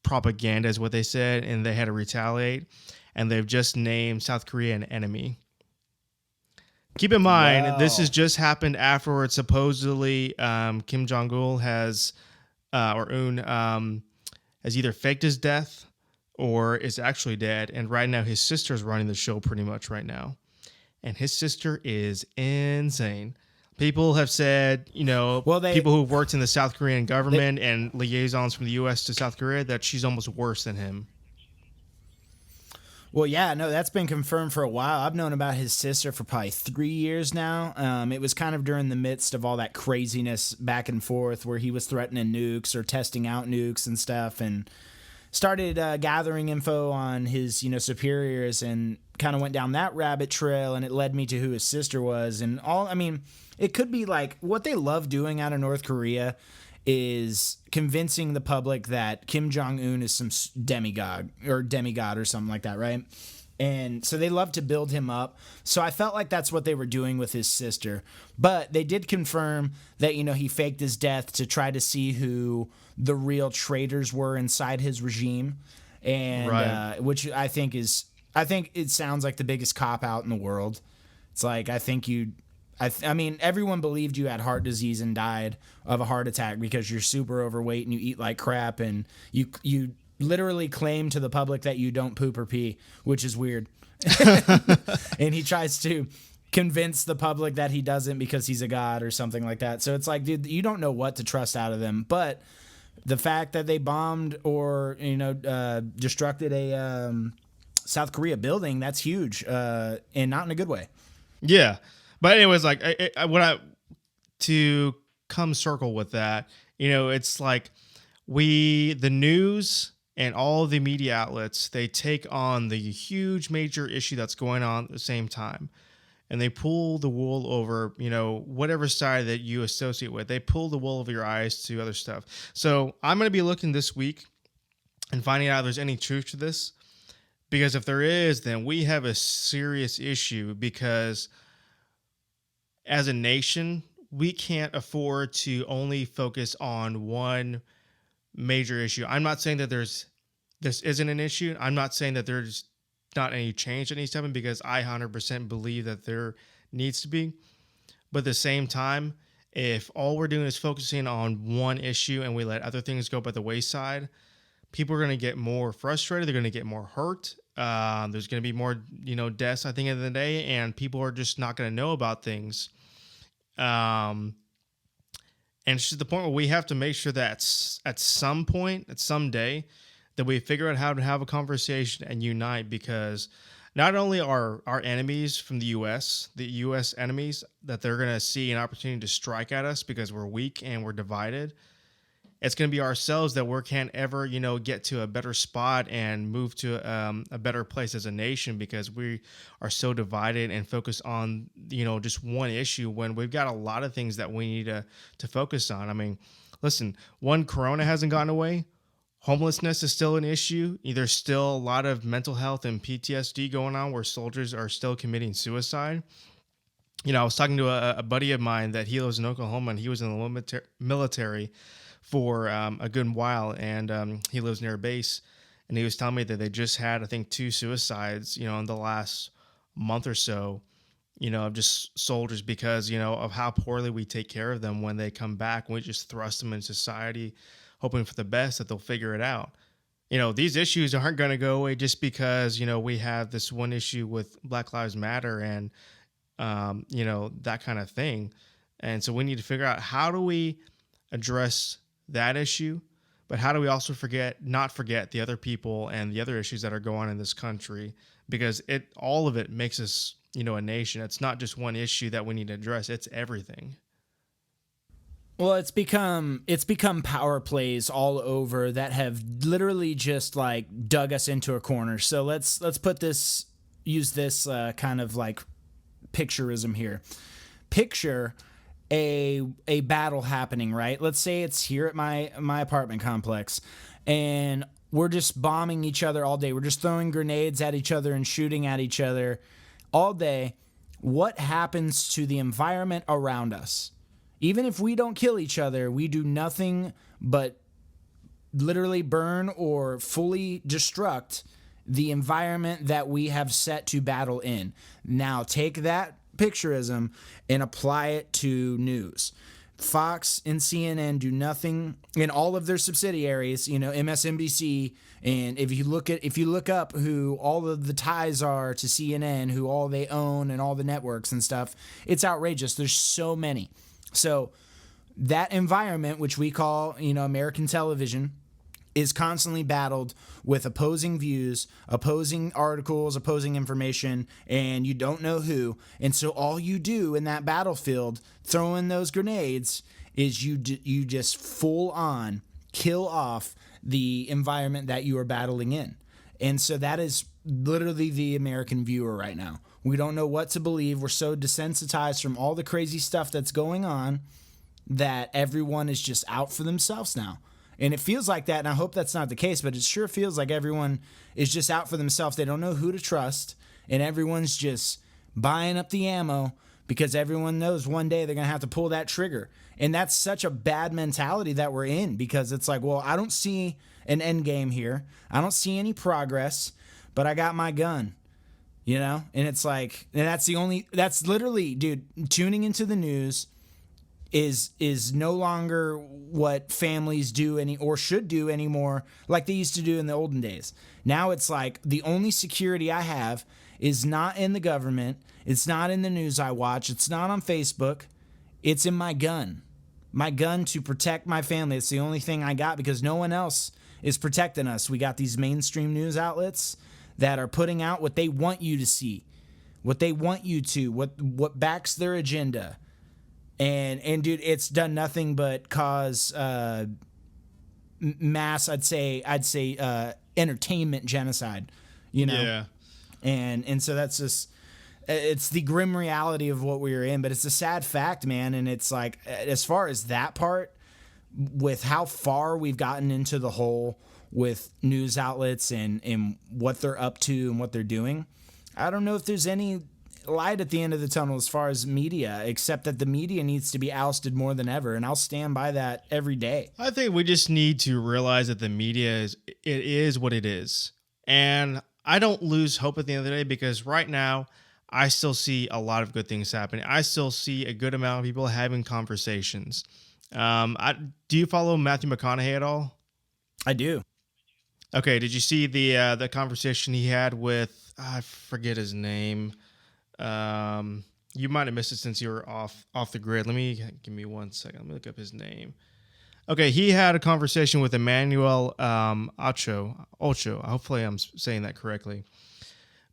propaganda is what they said, and they had to retaliate. And they've just named South Korea an enemy. Keep in mind, This has just happened afterwards. Supposedly, Kim Jong-un has. Has either faked his death or is actually dead. And right now, his sister's running the show pretty much right now. And his sister is insane. People have said, people who've worked in the South Korean government and liaisons from the U.S. to South Korea, that she's almost worse than him. Well, yeah, no, that's been confirmed for a while. I've known about his sister for probably 3 years now. It was kind of during the midst of all that craziness back and forth where he was threatening nukes or testing out nukes and stuff, and started gathering info on his, superiors, and kind of went down that rabbit trail, and it led me to who his sister was. And it could be like what they love doing out of North Korea is convincing the public that Kim Jong-un is some demigod or something like that, right? And so they love to build him up. So I felt like that's what they were doing with his sister. But they did confirm that, he faked his death to try to see who the real traitors were inside his regime. And right. Which I think it sounds like the biggest cop out in the world. It's like, I mean, everyone believed you had heart disease and died of a heart attack because you're super overweight and you eat like crap, and you literally claim to the public that you don't poop or pee, which is weird. And he tries to convince the public that he doesn't because he's a god or something like that. So it's like, dude, you don't know what to trust out of them. But the fact that they bombed or destructed a South Korea building, that's huge, and not in a good way. Yeah. But anyways, like to come circle with that, it's like the news and all the media outlets, they take on the huge major issue that's going on at the same time. And they pull the wool over, whatever side that you associate with. They pull the wool over your eyes to other stuff. So I'm going to be looking this week and finding out if there's any truth to this. Because if there is, then we have a serious issue, because as a nation, we can't afford to only focus on one major issue. I'm not saying that this isn't an issue. I'm not saying that there's not any change that needs to happen, because I 100% believe that there needs to be. But at the same time, if all we're doing is focusing on one issue and we let other things go by the wayside, people are going to get more frustrated. They're going to get more hurt. There's going to be more, deaths, I think, at the end of the day, and people are just not going to know about things. And it's just the point where we have to make sure that at some point, at some day, that we figure out how to have a conversation and unite, because not only are our enemies from the U.S., the U.S. enemies, that they're going to see an opportunity to strike at us because we're weak and we're divided. It's going to be ourselves that we can't ever, get to a better spot and move to a better place as a nation, because we are so divided and focused on, just one issue, when we've got a lot of things that we need to focus on. I mean, listen, Corona hasn't gone away. Homelessness is still an issue. There's still a lot of mental health and PTSD going on, where soldiers are still committing suicide. I was talking to a buddy of mine that he lives in Oklahoma, and he was in the military for a good while, and he lives near a base, and he was telling me that they just had, I think, 2 suicides, in the last month or so, of just soldiers, because, of how poorly we take care of them when they come back. We just thrust them in society, hoping for the best, that they'll figure it out. These issues aren't going to go away just because, we have this one issue with Black Lives Matter and, that kind of thing. And so we need to figure out, how do we address that issue, but how do we also not forget the other people and the other issues that are going on in this country, because all of it makes us, a nation. It's not just one issue that we need to address. It's everything. Well, it's become power plays all over that have literally just like dug us into a corner. So let's use this kind of like picturism here. Picture a battle happening, right? Let's say it's here at my apartment complex, and we're just bombing each other all day. We're just throwing grenades at each other and shooting at each other all day. What happens to the environment around us? Even if we don't kill each other, we do nothing but literally burn or fully destruct the environment that we have set to battle in. Now take that picturism and apply it to news. Fox and CNN do nothing in all of their subsidiaries, MSNBC. And if you look up who all of the ties are to CNN, who all they own and all the networks and stuff, it's outrageous. There's so many. So that environment, which we call, American television, is constantly battled with opposing views, opposing articles, opposing information, and you don't know who. And so all you do in that battlefield, throwing those grenades, is you just full on kill off the environment that you are battling in. And so that is literally the American viewer right now. We don't know what to believe. We're so desensitized from all the crazy stuff that's going on that everyone is just out for themselves now. And it feels like that, and I hope that's not the case, but it sure feels like everyone is just out for themselves. They don't know who to trust, and everyone's just buying up the ammo because everyone knows one day they're going to have to pull that trigger. And that's such a bad mentality that we're in, because it's like, well, I don't see an end game here. I don't see any progress, but I got my gun, And it's like, and that's literally, dude, tuning into the news is no longer what families do or should do anymore, like they used to do in the olden days. Now it's like the only security I have is not in the government. It's not in the news I watch. It's not on Facebook. It's in my gun to protect my family. It's the only thing I got, because no one else is protecting us. We got these mainstream news outlets that are putting out what they want you to see, what they want you to, what backs their agenda. And dude, it's done nothing but cause mass, I'd say entertainment genocide, Yeah. And so that's just, it's the grim reality of what we are in, but it's a sad fact, man. And it's like, as far as that part, with how far we've gotten into the hole with news outlets and what they're up to and what they're doing, I don't know if there's any light at the end of the tunnel as far as media, except that the media needs to be ousted more than ever, and I'll stand by that every day. I think we just need to realize that the media is what it is. And I don't lose hope at the end of the day, because right now I still see a lot of good things happening. I still see a good amount of people having conversations. Do you follow Matthew McConaughey at all? I do. Okay, did you see the conversation he had with, I forget his name. You might have missed it since you were off the grid. Give me 1 second. Let me look up his name. Okay, he had a conversation with Emmanuel Ocho. Hopefully I'm saying that correctly.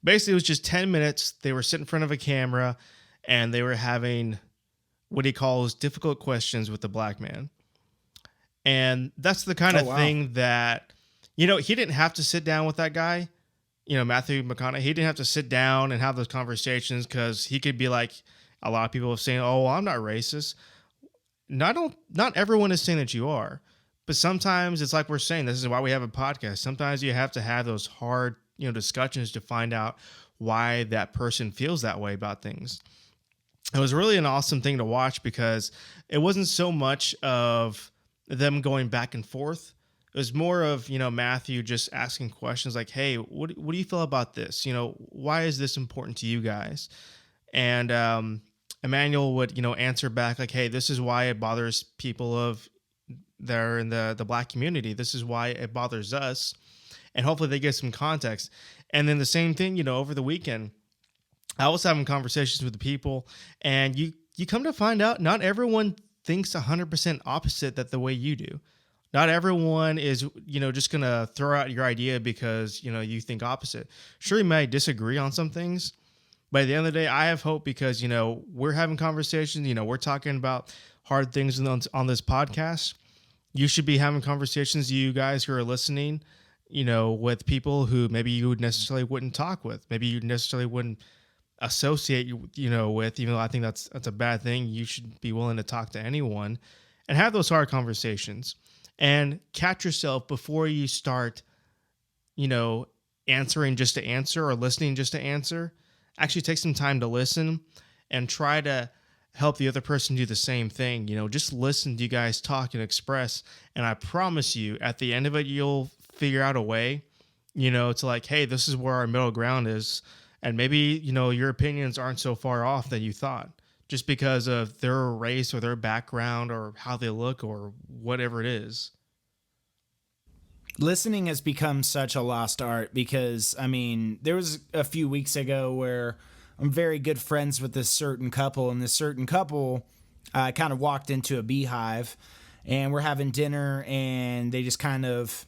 Basically, it was just 10 minutes. They were sitting in front of a camera, and they were having what he calls difficult questions with the black man. And that's the kind of thing that, he didn't have to sit down with that guy. Matthew McConaughey, he didn't have to sit down and have those conversations, because he could be like a lot of people are saying, oh, well, I'm not racist. Not everyone is saying that you are, but sometimes it's like we're saying, this is why we have a podcast. Sometimes you have to have those hard, discussions to find out why that person feels that way about things. It was really an awesome thing to watch, because it wasn't so much of them going back and forth. It was more of, Matthew just asking questions like, hey, what do you feel about this? Why is this important to you guys? And Emmanuel would, answer back like, hey, this is why it bothers people that are in the black community. This is why it bothers us. And hopefully they get some context. And then the same thing, over the weekend, I was having conversations with the people, and you come to find out not everyone thinks 100% opposite that the way you do. Not everyone is, just going to throw out your idea because, you think opposite. Sure, you might disagree on some things, but at the end of the day, I have hope because, we're having conversations, we're talking about hard things on this podcast. You should be having conversations, you guys who are listening, with people who maybe you necessarily wouldn't talk with. Maybe you necessarily wouldn't associate, with, even though I think that's a bad thing. You should be willing to talk to anyone and have those hard conversations. And catch yourself before you start, answering just to answer or listening just to answer. Actually take some time to listen and try to help the other person do the same thing. Just listen to you guys talk and express. And I promise you, at the end of it, you'll figure out a way, to like, hey, this is where our middle ground is. And maybe, your opinions aren't so far off that you thought. just because of their race or their background or how they look or whatever it is. Listening has become such a lost art because, I mean, there was a few weeks ago where I'm very good friends with this certain couple, and this certain couple kind of walked into a beehive, and we're having dinner, and they just kind of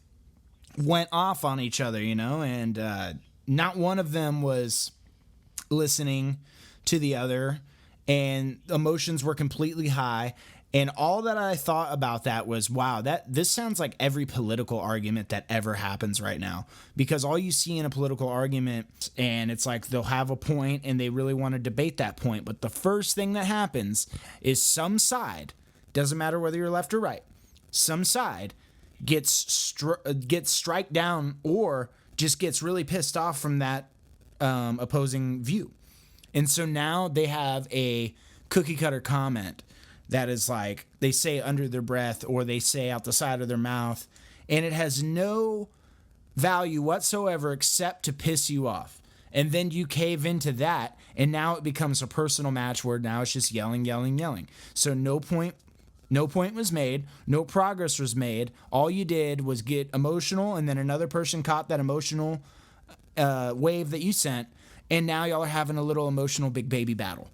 went off on each other, you know, and not one of them was listening to the other, and emotions were completely high. And all that I thought about that was, wow, this sounds like every political argument that ever happens right now. Because all you see in a political argument, and it's like they'll have a point and they really want to debate that point. But the first thing that happens is some side, doesn't matter whether you're left or right, some side gets strike down or just gets really pissed off from that opposing view. And so now they have a cookie cutter comment that is like they say under their breath or they say out the side of their mouth, and it has no value whatsoever except to piss you off. And then you cave into that, and now it becomes a personal match where now it's just yelling, yelling, yelling. So no point was made, no progress was made. All you did was get emotional, and then another person caught that emotional wave that you sent, and now y'all are having a little emotional big baby battle.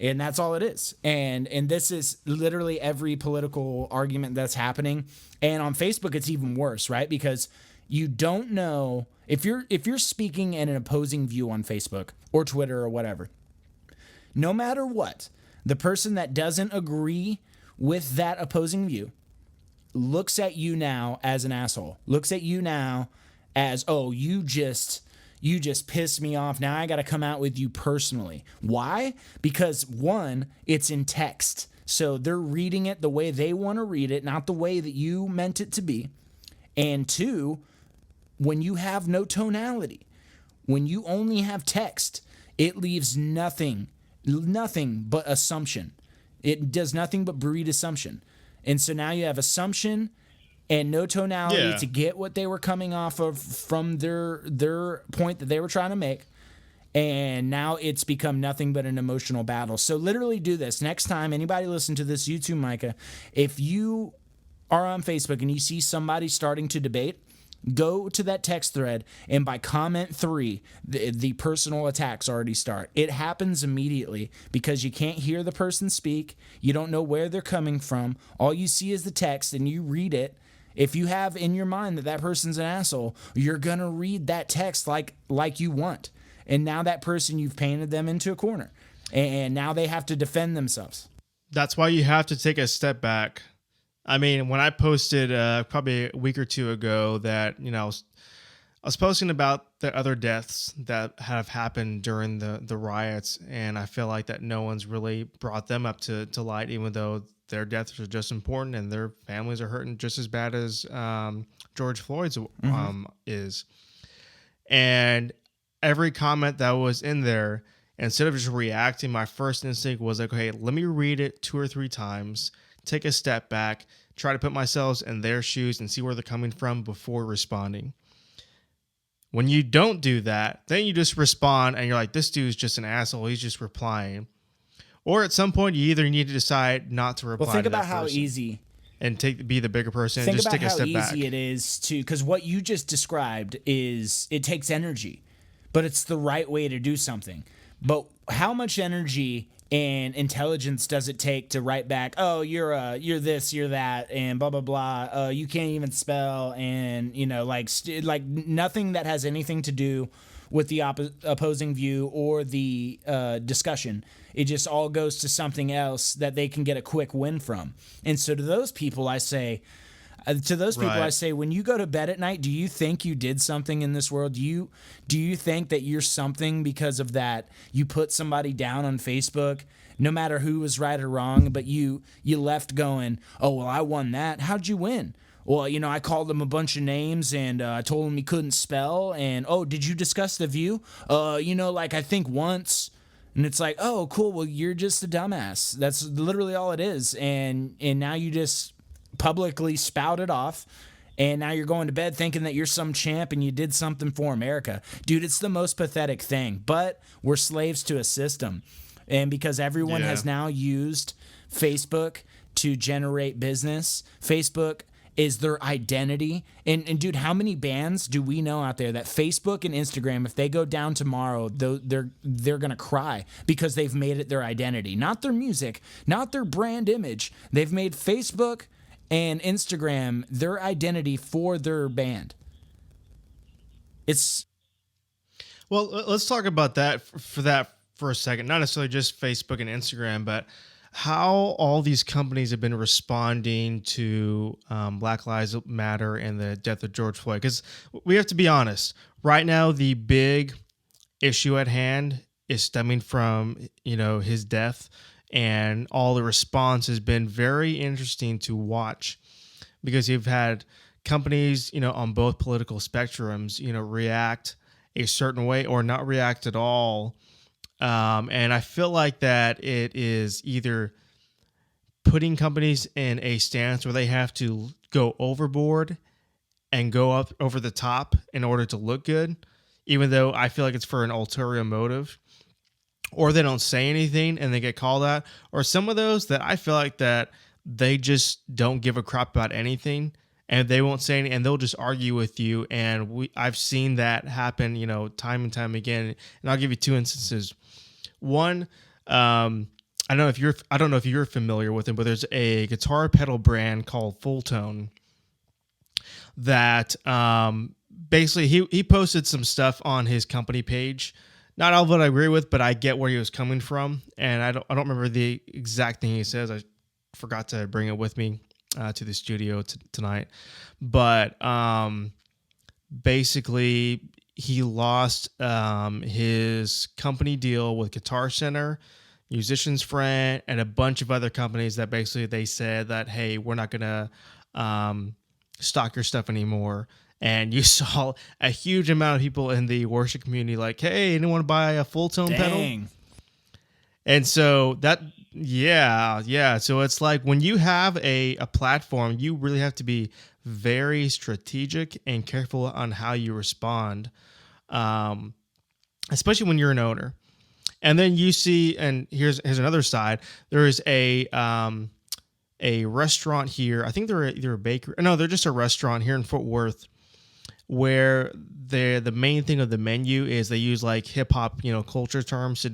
And that's all it is. And this is literally every political argument that's happening. And on Facebook, it's even worse, right? Because you don't know if you're speaking in an opposing view on Facebook or Twitter or whatever, no matter what, the person that doesn't agree with that opposing view looks at you now as an asshole, looks at you now as, oh, you just pissed me off. Now I got to come out with you personally. Why? Because one, it's in text. So they're reading it the way they want to read it, not the way that you meant it to be. And two, when you have no tonality, when you only have text, it leaves nothing but assumption. It does nothing but breed assumption. And so now you have assumption and no tonality to get what they were coming off of from their point that they were trying to make. And now it's become nothing but an emotional battle. So literally do this. Next time anybody listen to this YouTube, Micah, if you are on Facebook and you see somebody starting to debate, go to that text thread, and by comment 3, the personal attacks already start. It happens immediately because you can't hear the person speak. You don't know where they're coming from. All you see is the text, and you read it. If you have in your mind that person's an asshole, you're going to read that text like you want. And now that person, you've painted them into a corner. And now they have to defend themselves. That's why you have to take a step back. I mean, when I posted probably a week or two ago that, you know, I was posting about the other deaths that have happened during the riots, and I feel like that no one's really brought them up to light, even though their deaths are just important and their families are hurting just as bad as George Floyd's is. And every comment that was in there, instead of just reacting, my first instinct was like, okay, let me read it 2 or 3 times, take a step back, try to put myself in their shoes and see where they're coming from before responding. When you don't do that, then you just respond and you're like, this dude's just an asshole. He's just replying. Or at some point, you either need to decide not to reply. Well, think to about that how person easy. And be the bigger person and just take a step back. Think about how easy it is to, because what you just described is, it takes energy, but it's the right way to do something. But how much energy and intelligence does it take to write back, oh, you're this, you're that, and blah, blah, blah. You can't even spell, and, you know, like nothing that has anything to do with the opposing view or the discussion. It just all goes to something else that they can get a quick win from. And so to those people, I say, when you go to bed at night, do you think you did something in this world? Do you think that you're something because of that? You put somebody down on Facebook, no matter who was right or wrong, but you left going, oh, well, I won that. How'd you win? Well, you know, I called him a bunch of names and I told him he couldn't spell. And, oh, did you discuss the view? You know, like I think once. And it's like, oh, cool. Well, you're just a dumbass. That's literally all it is. And now you just publicly spout it off. And now you're going to bed thinking that you're some champ and you did something for America. Dude, it's the most pathetic thing. But we're slaves to a system. And because everyone Yeah. has now used Facebook to generate business, Facebook is their identity. And dude, how many bands do we know out there that Facebook and Instagram, if they go down tomorrow, they're gonna cry because they've made it their identity, not their music, not their brand image. They've made Facebook and Instagram their identity for their band. It's Well, let's talk about that for a second. Not necessarily just Facebook and Instagram, but how all these companies have been responding to Black Lives Matter and the death of George Floyd. Because we have to be honest. Right now, the big issue at hand is stemming from his death, and all the response has been very interesting to watch, because you've had companies on both political spectrums react a certain way or not react at all. And I feel like that it is either putting companies in a stance where they have to go overboard and go up over the top in order to look good, even though I feel like it's for an ulterior motive, or they don't say anything and they get called out, or some of those that I feel like that they just don't give a crap about anything and they won't say anything and they'll just argue with you. And I've seen that happen, time and time again. And I'll give you two instances. One, I don't know if you're familiar with it, but there's a guitar pedal brand called Full Tone that basically he posted some stuff on his company page. Not all of it I agree with, but I get where he was coming from, and I don't remember the exact thing he says. I forgot to bring it with me to the studio tonight, but basically he lost his company deal with Guitar Center, Musician's Friend, and a bunch of other companies that basically they said that, hey, we're not going to stock your stuff anymore. And you saw a huge amount of people in the worship community like, hey, anyone want to buy a Full Tone pedal? And so that, yeah. So it's like when you have a platform, you really have to be very strategic and careful on how you respond, especially when you're an owner. And then you see, and here's another side. There is a restaurant here. I think they're either a bakery. No, they're just a restaurant here in Fort Worth, where the main thing of the menu is they use like hip hop, culture terms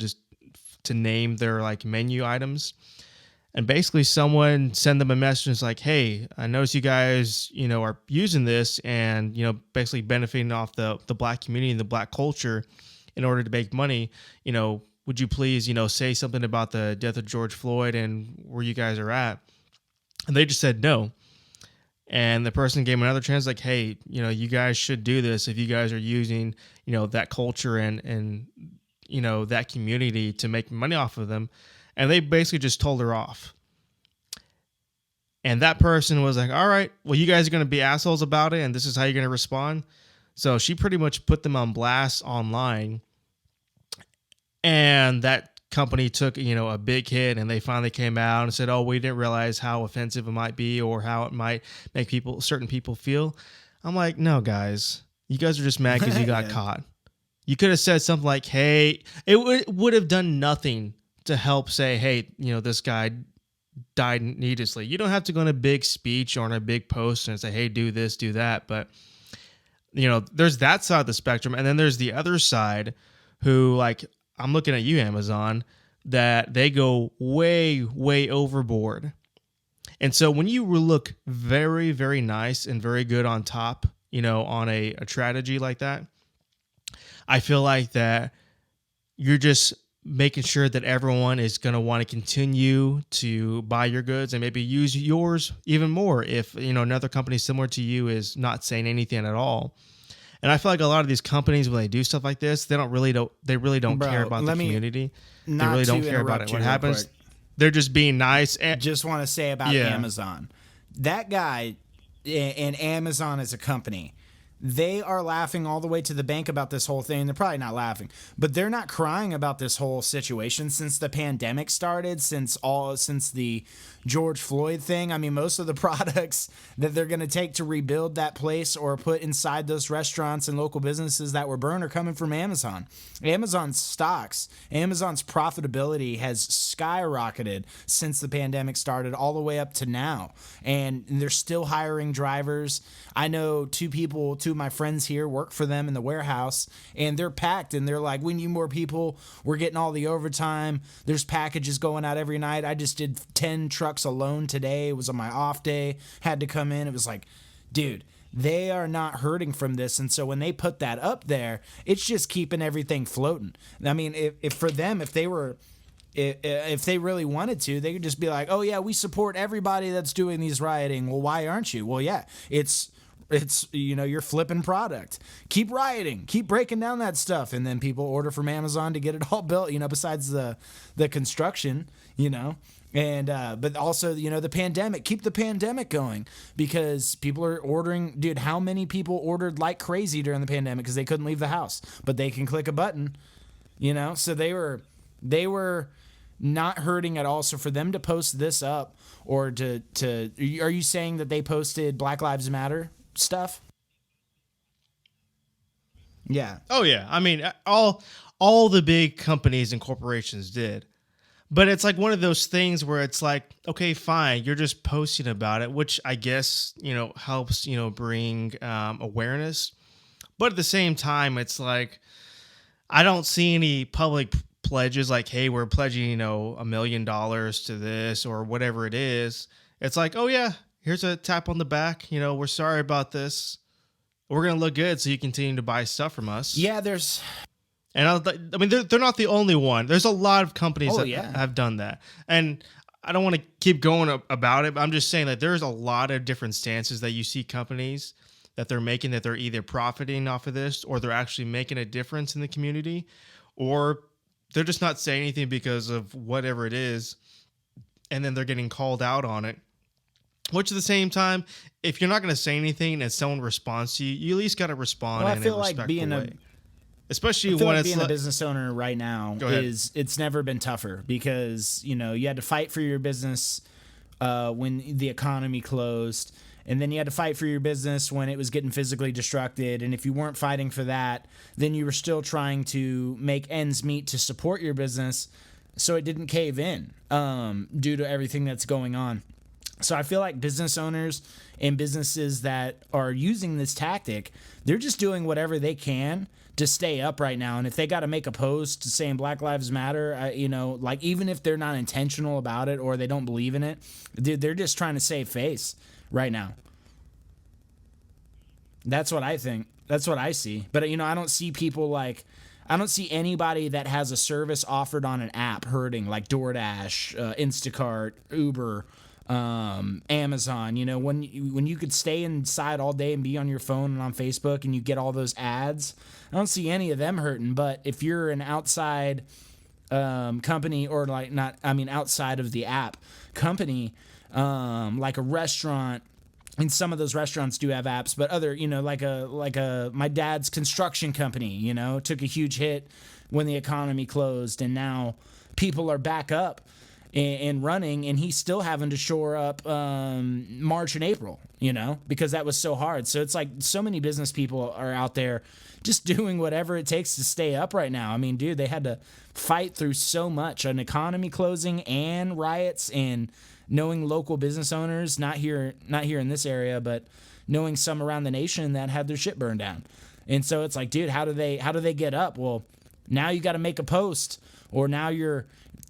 to name their like menu items. And basically someone send them a message and it's like, hey, I notice you guys, are using this and, basically benefiting off the black community and the black culture in order to make money. Would you please, say something about the death of George Floyd and where you guys are at? And they just said no. And the person gave him another chance, like, hey, you guys should do this if you guys are using, that culture and that community to make money off of them. And they basically just told her off. And that person was like, all right, well, you guys are going to be assholes about it, and this is how you're going to respond. So she pretty much put them on blast online. And that company took a big hit, and they finally came out and said, oh, we didn't realize how offensive it might be or how it might make certain people feel. I'm like, no, guys, you guys are just mad because you got caught. You could have said something like, hey, it would have done nothing to help say, hey, this guy died needlessly. You don't have to go in a big speech or in a big post and say, hey, do this, do that. But there's that side of the spectrum, and then there's the other side who, like, I'm looking at you, Amazon, that they go way, way overboard. And so when you look very, very nice and very good on top, on a strategy like that, I feel like that you're just making sure that everyone is going to want to continue to buy your goods and maybe use yours even more if, another company similar to you is not saying anything at all. And I feel like a lot of these companies, when they do stuff like this, they really don't care about the community. They really don't care about it. What happens? They're just being nice. And just want to say about Amazon, that guy and Amazon as a company, they are laughing all the way to the bank about this whole thing. They're probably not laughing, but they're not crying about this whole situation since the pandemic started, since the George Floyd thing. I mean, most of the products that they're going to take to rebuild that place or put inside those restaurants and local businesses that were burned are coming from Amazon. Amazon's stocks, Amazon's profitability has skyrocketed since the pandemic started all the way up to now. And they're still hiring drivers. I know two of my friends here work for them in the warehouse, and they're packed, and they're like, we need more people. We're getting all the overtime. There's packages going out every night. I just did 10 trucks alone today. It was on my off day. Had to come in. It was like, dude, they are not hurting from this. And so when they put that up there, it's just keeping everything floating. I mean, if for them, if they really wanted to, they could just be like, oh yeah, we support everybody that's doing these rioting. Well, why aren't you? Well, yeah, it's you're flipping product. Keep rioting, keep breaking down that stuff, and then people order from Amazon to get it all built, besides the construction, and but also, the pandemic, keep the pandemic going, because people are ordering. Dude, how many people ordered like crazy during the pandemic because they couldn't leave the house, but they can click a button, so they were not hurting at all. So for them to post this up, or to are you saying that they posted Black Lives Matter stuff? Yeah. Oh yeah. I mean, all the big companies and corporations did. But it's like one of those things where it's like, okay, fine, you're just posting about it, which I guess, helps, bring awareness. But at the same time, it's like, I don't see any public pledges like, hey, we're pledging, $1 million to this or whatever it is. It's like, oh yeah, here's a tap on the back. We're sorry about this. We're going to look good so you continue to buy stuff from us. Yeah, and I mean, they're not the only one. There's a lot of companies that have done that. And I don't want to keep going about it, but I'm just saying that there's a lot of different stances that you see companies that they're making, that they're either profiting off of this, or they're actually making a difference in the community, or they're just not saying anything because of whatever it is, and then they're getting called out on it. Which at the same time, if you're not going to say anything and someone responds to you, you at least got to respond in a respectful way. Especially when it's being a business owner right now it's never been tougher, because you had to fight for your business when the economy closed, and then you had to fight for your business when it was getting physically destructed. And if you weren't fighting for that, then you were still trying to make ends meet to support your business, so it didn't cave in due to everything that's going on. So I feel like business owners and businesses that are using this tactic, they're just doing whatever they can to stay up right now. And if they got to make a post saying Black Lives Matter, like even if they're not intentional about it or they don't believe in it, dude, they're just trying to save face right now. That's what I think. That's what I see. But, I don't see people I don't see anybody that has a service offered on an app hurting, like DoorDash, Instacart, Uber, Amazon. When you could stay inside all day and be on your phone and on Facebook and you get all those ads, I don't see any of them hurting. But if you're an outside company, or outside of the app company, like a restaurant, and some of those restaurants do have apps, but other, my dad's construction company, took a huge hit when the economy closed, and now people are back up and running, and he's still having to shore up March and April, because that was so hard. So it's like so many business people are out there just doing whatever it takes to stay up right now. I mean, dude, they had to fight through so much, an economy closing and riots, and knowing local business owners, not here in this area, but knowing some around the nation that had their shit burned down. And so it's like, dude, how do they get up? Well, now you got to make a post, or now your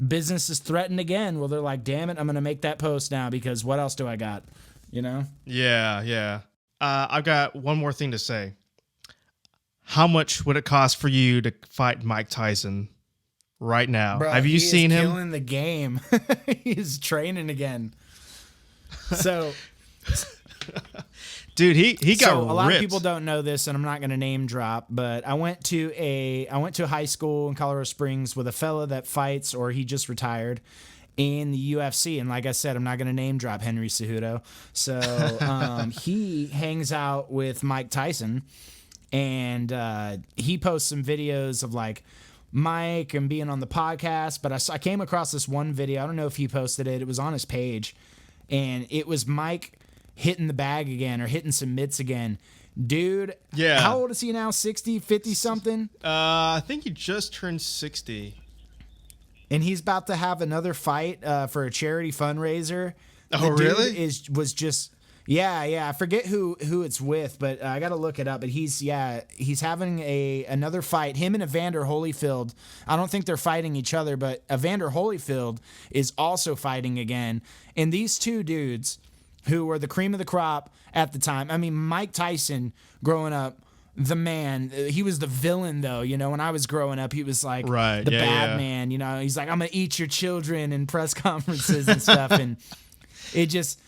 business is threatened again. Well, they're like, damn it, I'm going to make that post now, because what else do I got? Yeah. I've got one more thing to say. How much would it cost for you to fight Mike Tyson right now? Bro, have you seen him? He's killing the game. He's training again. So, dude, he got ripped. A lot of people don't know this, and I'm not going to name drop, but I went to a high school in Colorado Springs with a fella that fights, or he just retired, in the UFC. And like I said, I'm not going to name drop Henry Cejudo. So he hangs out with Mike Tyson, and he posts some videos of like Mike and being on the podcast. But I came across this one video. I don't know if he posted it. It was on his page, and it was Mike hitting the bag again or hitting some mitts again. Dude, yeah. How old is he now? 60, 50 something? I think he just turned 60. And he's about to have another fight for a charity fundraiser. Oh, really? Was just I forget who it's with, but I got to look it up. But he's having another fight. Him and Evander Holyfield. I don't think they're fighting each other, but Evander Holyfield is also fighting again. And these two dudes, who were the cream of the crop at the time. I mean, Mike Tyson, growing up, the man, he was the villain, though. You know, when I was growing up, he was like the bad man. You know, he's like, I'm going to eat your children in press conferences and stuff. And it just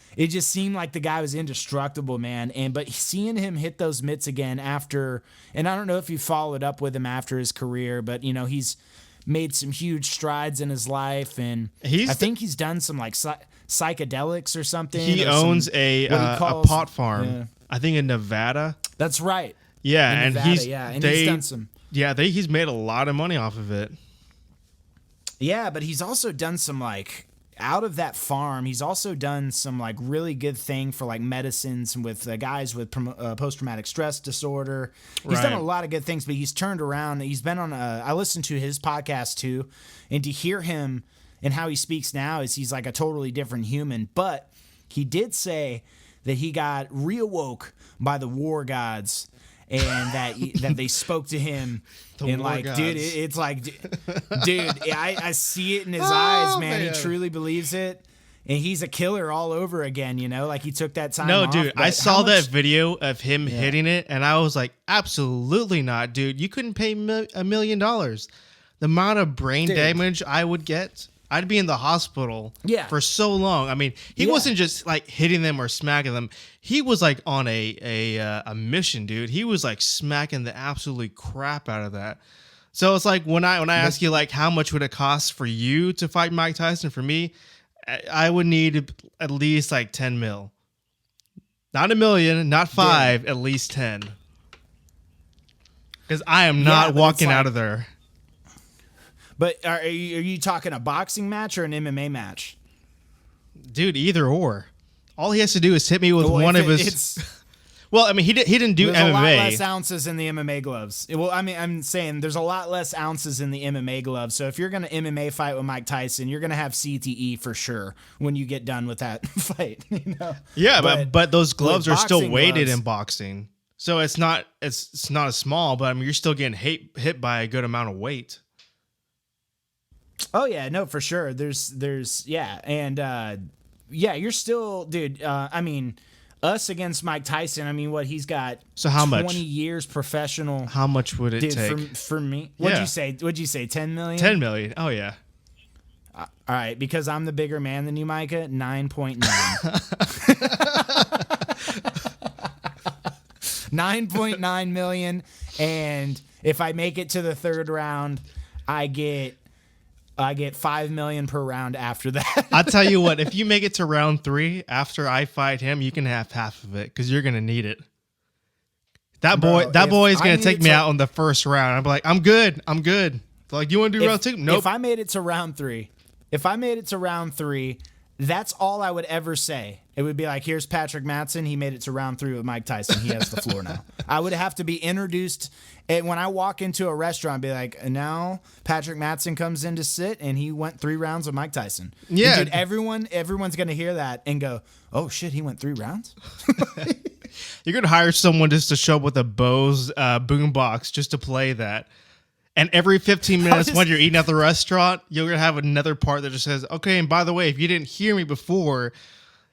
seemed like the guy was indestructible, man. But seeing him hit those mitts again after, and I don't know if you followed up with him after his career, but, you know, he's made some huge strides in his life. And I think he's done some like psychedelics or something. He owns a pot farm, I think in Nevada. That's right. Yeah, in Nevada, he's done some. Yeah, he's made a lot of money off of it. Yeah, but he's also done some like out of that farm. He's also done some like really good thing for like medicines with guys with post-traumatic stress disorder. He's done a lot of good things, but he's turned around. He's been on I listened to his podcast too, and to hear him and how he speaks now is he's like a totally different human. But he did say that he got reawoke by the war gods, and that they spoke to him and like, gods. Dude, it's like, dude, I see it in his eyes, man. He truly believes it, and he's a killer all over again. You know, like he took that time. No, off, dude, I saw that video of him hitting it, and I was like, absolutely not, dude. You couldn't pay $1 million. The amount of brain damage I would get. I'd be in the hospital for so long. I mean, he wasn't just like hitting them or smacking them. He was like on a mission, dude. He was like smacking the absolute crap out of that. So it's like when I ask you like how much would it cost for you to fight Mike Tyson, for me, I would need at least like 10 mil. Not $1 million, not 5, at least 10. Because I am not walking out of there. But are you talking a boxing match or an MMA match? Dude, either or. All he has to do is hit me with one of his... Well, I mean, he didn't do there's MMA. There's a lot less ounces in the MMA gloves. Well, I mean, I'm saying there's a lot less ounces in the MMA gloves. So if you're going to MMA fight with Mike Tyson, you're going to have CTE for sure when you get done with that fight. You know? Yeah, but those gloves are still weighted in boxing. So it's not as small, but I mean, you're still getting hit by a good amount of weight. Oh yeah, no, for sure. There's and you're still, dude. I mean, us against Mike Tyson. I mean, what he's got? So how 20 much? 20 years professional. How much would it take for me? What'd you say? What'd you say? 10 million? 10 million. Oh yeah. All right, because I'm the bigger man than you, Micah. 9.9. 9.9 million, and if I make it to the third round, I get 5 million per round after that. I'll tell you what, if you make it to round 3 after I fight him, you can have half of it because you're gonna need it. That boy is gonna take me out on the first round. I'm like, I'm good. Like, you want to do round 2? Nope. If I made it to round 3, that's all I would ever say. It would be like, here's Patrick Madsen. He made it to round 3 with Mike Tyson. He has the floor now. I would have to be introduced. And when I walk into a restaurant, be like, now Patrick Madsen comes in to sit, and he went 3 rounds with Mike Tyson. Yeah. And dude, everyone's going to hear that and go, oh, shit, he went 3 rounds? You're going to hire someone just to show up with a Bose boombox just to play that. And every 15 minutes when you're eating at the restaurant, you're going to have another part that just says, okay, and by the way, if you didn't hear me before,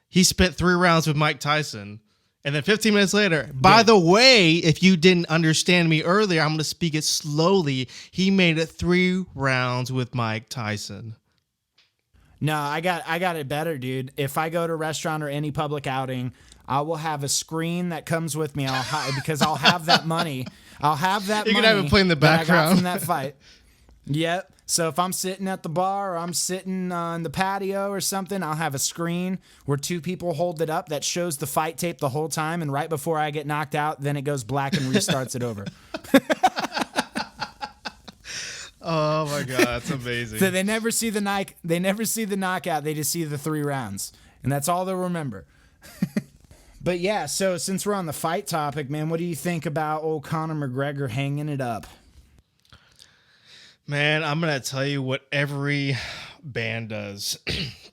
he spent 3 rounds with Mike Tyson. And then 15 minutes later, by the way, if you didn't understand me earlier, I'm going to speak it slowly. He made it 3 rounds with Mike Tyson. No, I got it better, dude. If I go to a restaurant or any public outing, I will have a screen that comes with me. Because I'll have that money. I'll have that money. You can have it play in the background from that fight. Yep. So if I'm sitting at the bar or I'm sitting on the patio or something, I'll have a screen where two people hold it up that shows the fight tape the whole time. And right before I get knocked out, then it goes black and restarts it over. Oh my God, that's amazing. So they never see the knockout. They just see the 3 rounds, and that's all they'll remember. But yeah, so since we're on the fight topic, man, what do you think about old Conor McGregor hanging it up? Man, I'm going to tell you what every band does.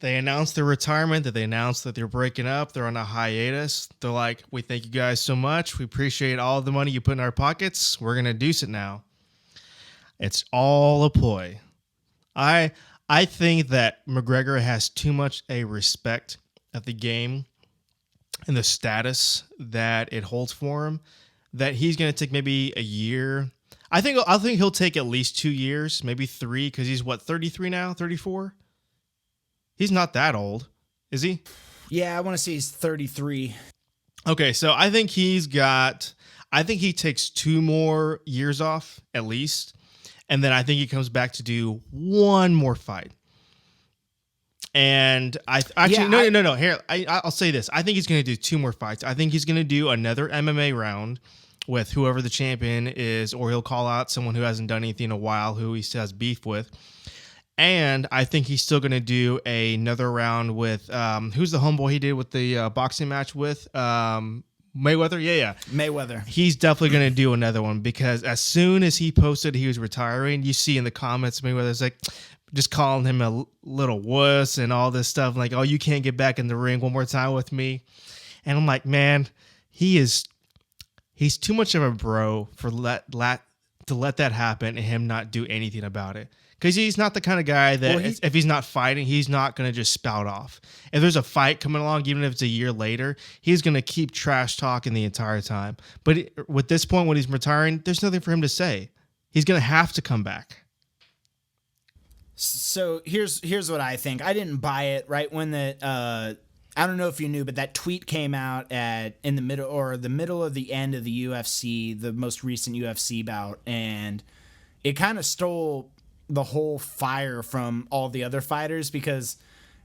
They announce their retirement, that they announce that they're breaking up. They're on a hiatus. They're like, we thank you guys so much. We appreciate all the money you put in our pockets. We're going to deuce it now. It's all a ploy. I think that McGregor has too much a respect of the game and the status that it holds for him, that he's going to take maybe a year. I think he'll take at least 2 years, maybe 3, because he's 33 now, 34. He's not that old, is he? Yeah, I want to say he's 33. Okay, so I think he takes 2 more years off at least, and then I think he comes back to do 1 more fight. And no. Here, I'll say this. I think he's going to do 2 more fights. I think he's going to do another MMA round with whoever the champion is, or he'll call out someone who hasn't done anything in a while, who he still has beef with. And I think he's still going to do another round with who's the homeboy he did with the boxing match with? Mayweather? Yeah. Mayweather. He's definitely going to do another one, because as soon as he posted he was retiring, you see in the comments Mayweather's like just calling him a little wuss and all this stuff, like, oh, you can't get back in the ring one more time with me. And I'm like, man, he's too much of a bro for to let that happen and him not do anything about it. Because he's not the kind of guy that if he's not fighting, he's not going to just spout off. If there's a fight coming along, even if it's a year later, he's going to keep trash talking the entire time. But with this point, when he's retiring, there's nothing for him to say. He's going to have to come back. So here's what I think. I didn't buy it right when I don't know if you knew, but that tweet came out in the middle of the end of the UFC, the most recent UFC bout, and it kind of stole the whole fire from all the other fighters, because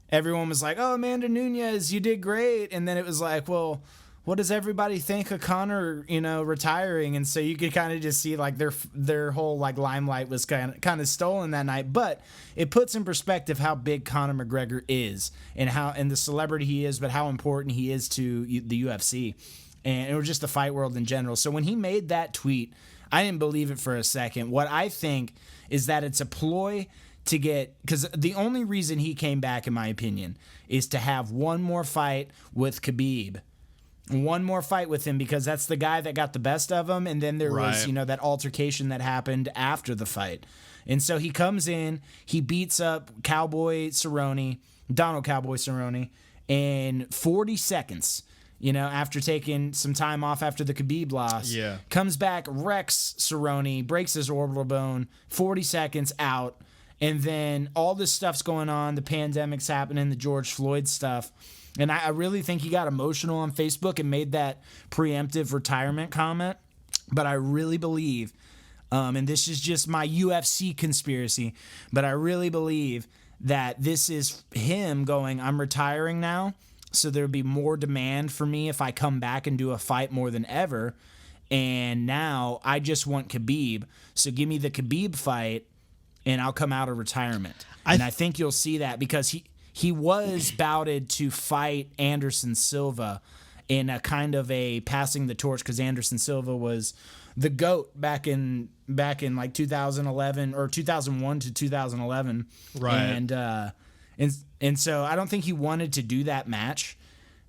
everyone was like, "Oh, Amanda Nunes, you did great," and then it was like, "Well, what does everybody think of Conor, retiring?" And so you could kind of just see like their whole like limelight was kind of stolen that night. But it puts in perspective how big Conor McGregor is and the celebrity he is, but how important he is to the UFC and or just the fight world in general. So when he made that tweet, I didn't believe it for a second. What I think is that it's a ploy to get, because the only reason he came back, in my opinion, is to have one more fight with Khabib. One more fight with him, because that's the guy that got the best of him, and then there was, that altercation that happened after the fight. And so he comes in, he beats up Donald Cowboy Cerrone in 40 seconds, after taking some time off after the Khabib loss. Yeah. Comes back, wrecks Cerrone, breaks his orbital bone, 40 seconds out, and then all this stuff's going on, the pandemic's happening, the George Floyd stuff. And I really think he got emotional on Facebook and made that preemptive retirement comment. But I really believe, and this is just my UFC conspiracy, but I really believe that this is him going, I'm retiring now, so there'll be more demand for me if I come back and do a fight more than ever. And now I just want Khabib, so give me the Khabib fight, and I'll come out of retirement. And I think you'll see that, because he was bouted to fight Anderson Silva in a kind of a passing the torch, because Anderson Silva was the GOAT back in like 2011 or 2001 to 2011. Right. And so I don't think he wanted to do that match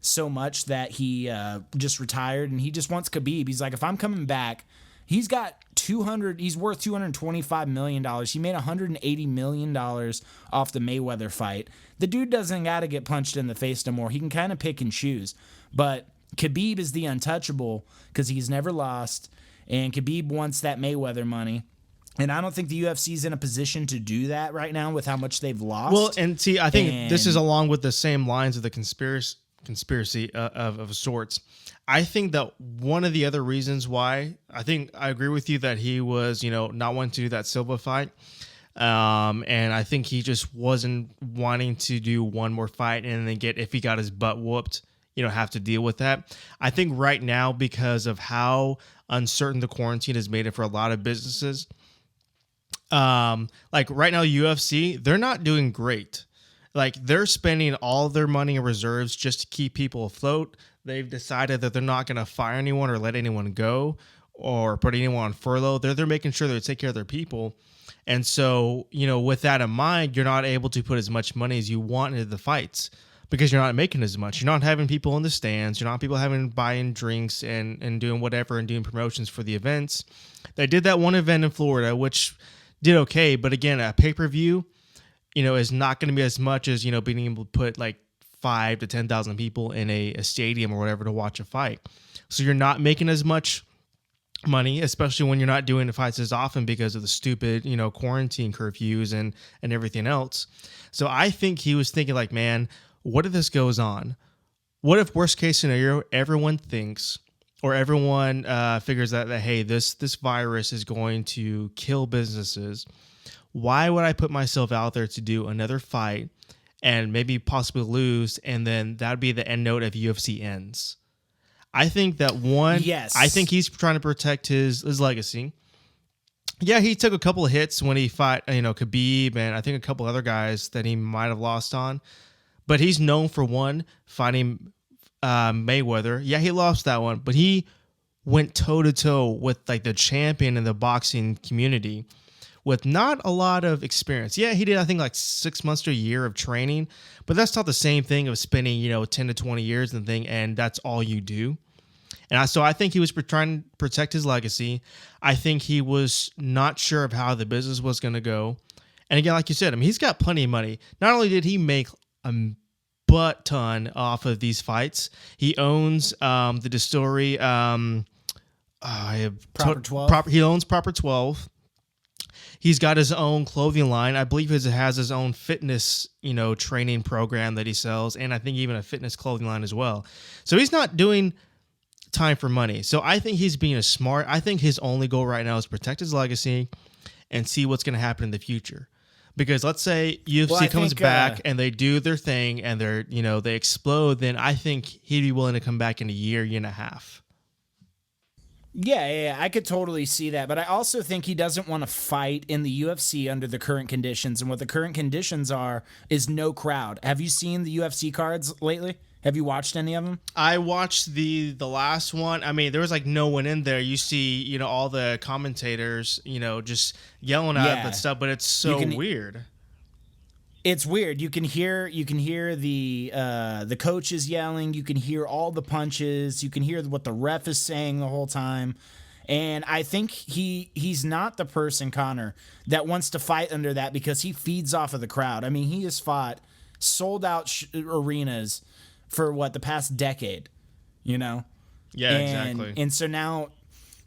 so much that he just retired, and he just wants Khabib. He's like, if I'm coming back, he's worth $225 million. He made $180 million off the Mayweather fight. The dude doesn't got to get punched in the face no more. He can kind of pick and choose. But Khabib is the untouchable, because he's never lost, and Khabib wants that Mayweather money. And I don't think the UFC's in a position to do that right now with how much they've lost. Well, and see, I think this is along with the same lines of the conspiracy of sorts. I think that one of the other reasons why, I agree with you that he was, not wanting to do that Silva fight. And I think he just wasn't wanting to do one more fight and then if he got his butt whooped, have to deal with that. I think right now, because of how uncertain the quarantine has made it for a lot of businesses, like right now, UFC, they're not doing great. Like they're spending all their money and reserves just to keep people afloat. They've decided that they're not going to fire anyone or let anyone go or put anyone on furlough. They're making sure they take care of their people. And so, with that in mind, you're not able to put as much money as you want into the fights because you're not making as much. You're not having people in the stands. You're not people buying drinks and doing whatever and doing promotions for the events. They did that one event in Florida, which did okay. But again, a pay-per-view, is not going to be as much as, being able to put like 5,000 to 10,000 people in a stadium or whatever to watch a fight. So you're not making as much money, especially when you're not doing the fights as often because of the stupid, quarantine curfews and everything else. So I think he was thinking like, man, what if this goes on? What if worst case scenario, everyone thinks or everyone figures that hey, this virus is going to kill businesses. Why would I put myself out there to do another fight and maybe possibly lose, and then that'd be the end note of UFC ends? I think that one, yes. I think he's trying to protect his legacy. Yeah, he took a couple of hits when he fought, Khabib and I think a couple other guys that he might have lost on. But he's known for one, fighting Mayweather. Yeah, he lost that one, but he went toe-to-toe with like the champion in the boxing community with not a lot of experience. Yeah, he did, I think, like 6 months to a year of training, but that's not the same thing of spending, 10 to 20 years and thing, and that's all you do. And so I think he was trying to protect his legacy. I think he was not sure of how the business was going to go. And again, like you said, he's got plenty of money. Not only did he make a butt ton off of these fights, he owns the distillery. Proper 12. He owns Proper 12. He's got his own clothing line. I believe he has his own fitness, training program that he sells, and I think even a fitness clothing line as well. So he's not doing time for money. So I think he's being smart. I think his only goal right now is protect his legacy and see what's going to happen in the future. Because let's say UFC comes back and they do their thing and they explode, then I think he'd be willing to come back in a year and a half. Yeah, I could totally see that. But I also think he doesn't want to fight in the UFC under the current conditions. And what the current conditions are is no crowd. Have you seen the UFC cards lately? Have you watched any of them? I watched the last one. There was like no one in there. You see, all the commentators, just yelling at that stuff, but it's so weird. It's weird. You can hear the coaches yelling. You can hear all the punches. You can hear what the ref is saying the whole time. And I think he's not the person, Connor, that wants to fight under that because he feeds off of the crowd. He has fought sold out arenas for the past decade, Yeah, exactly. And so now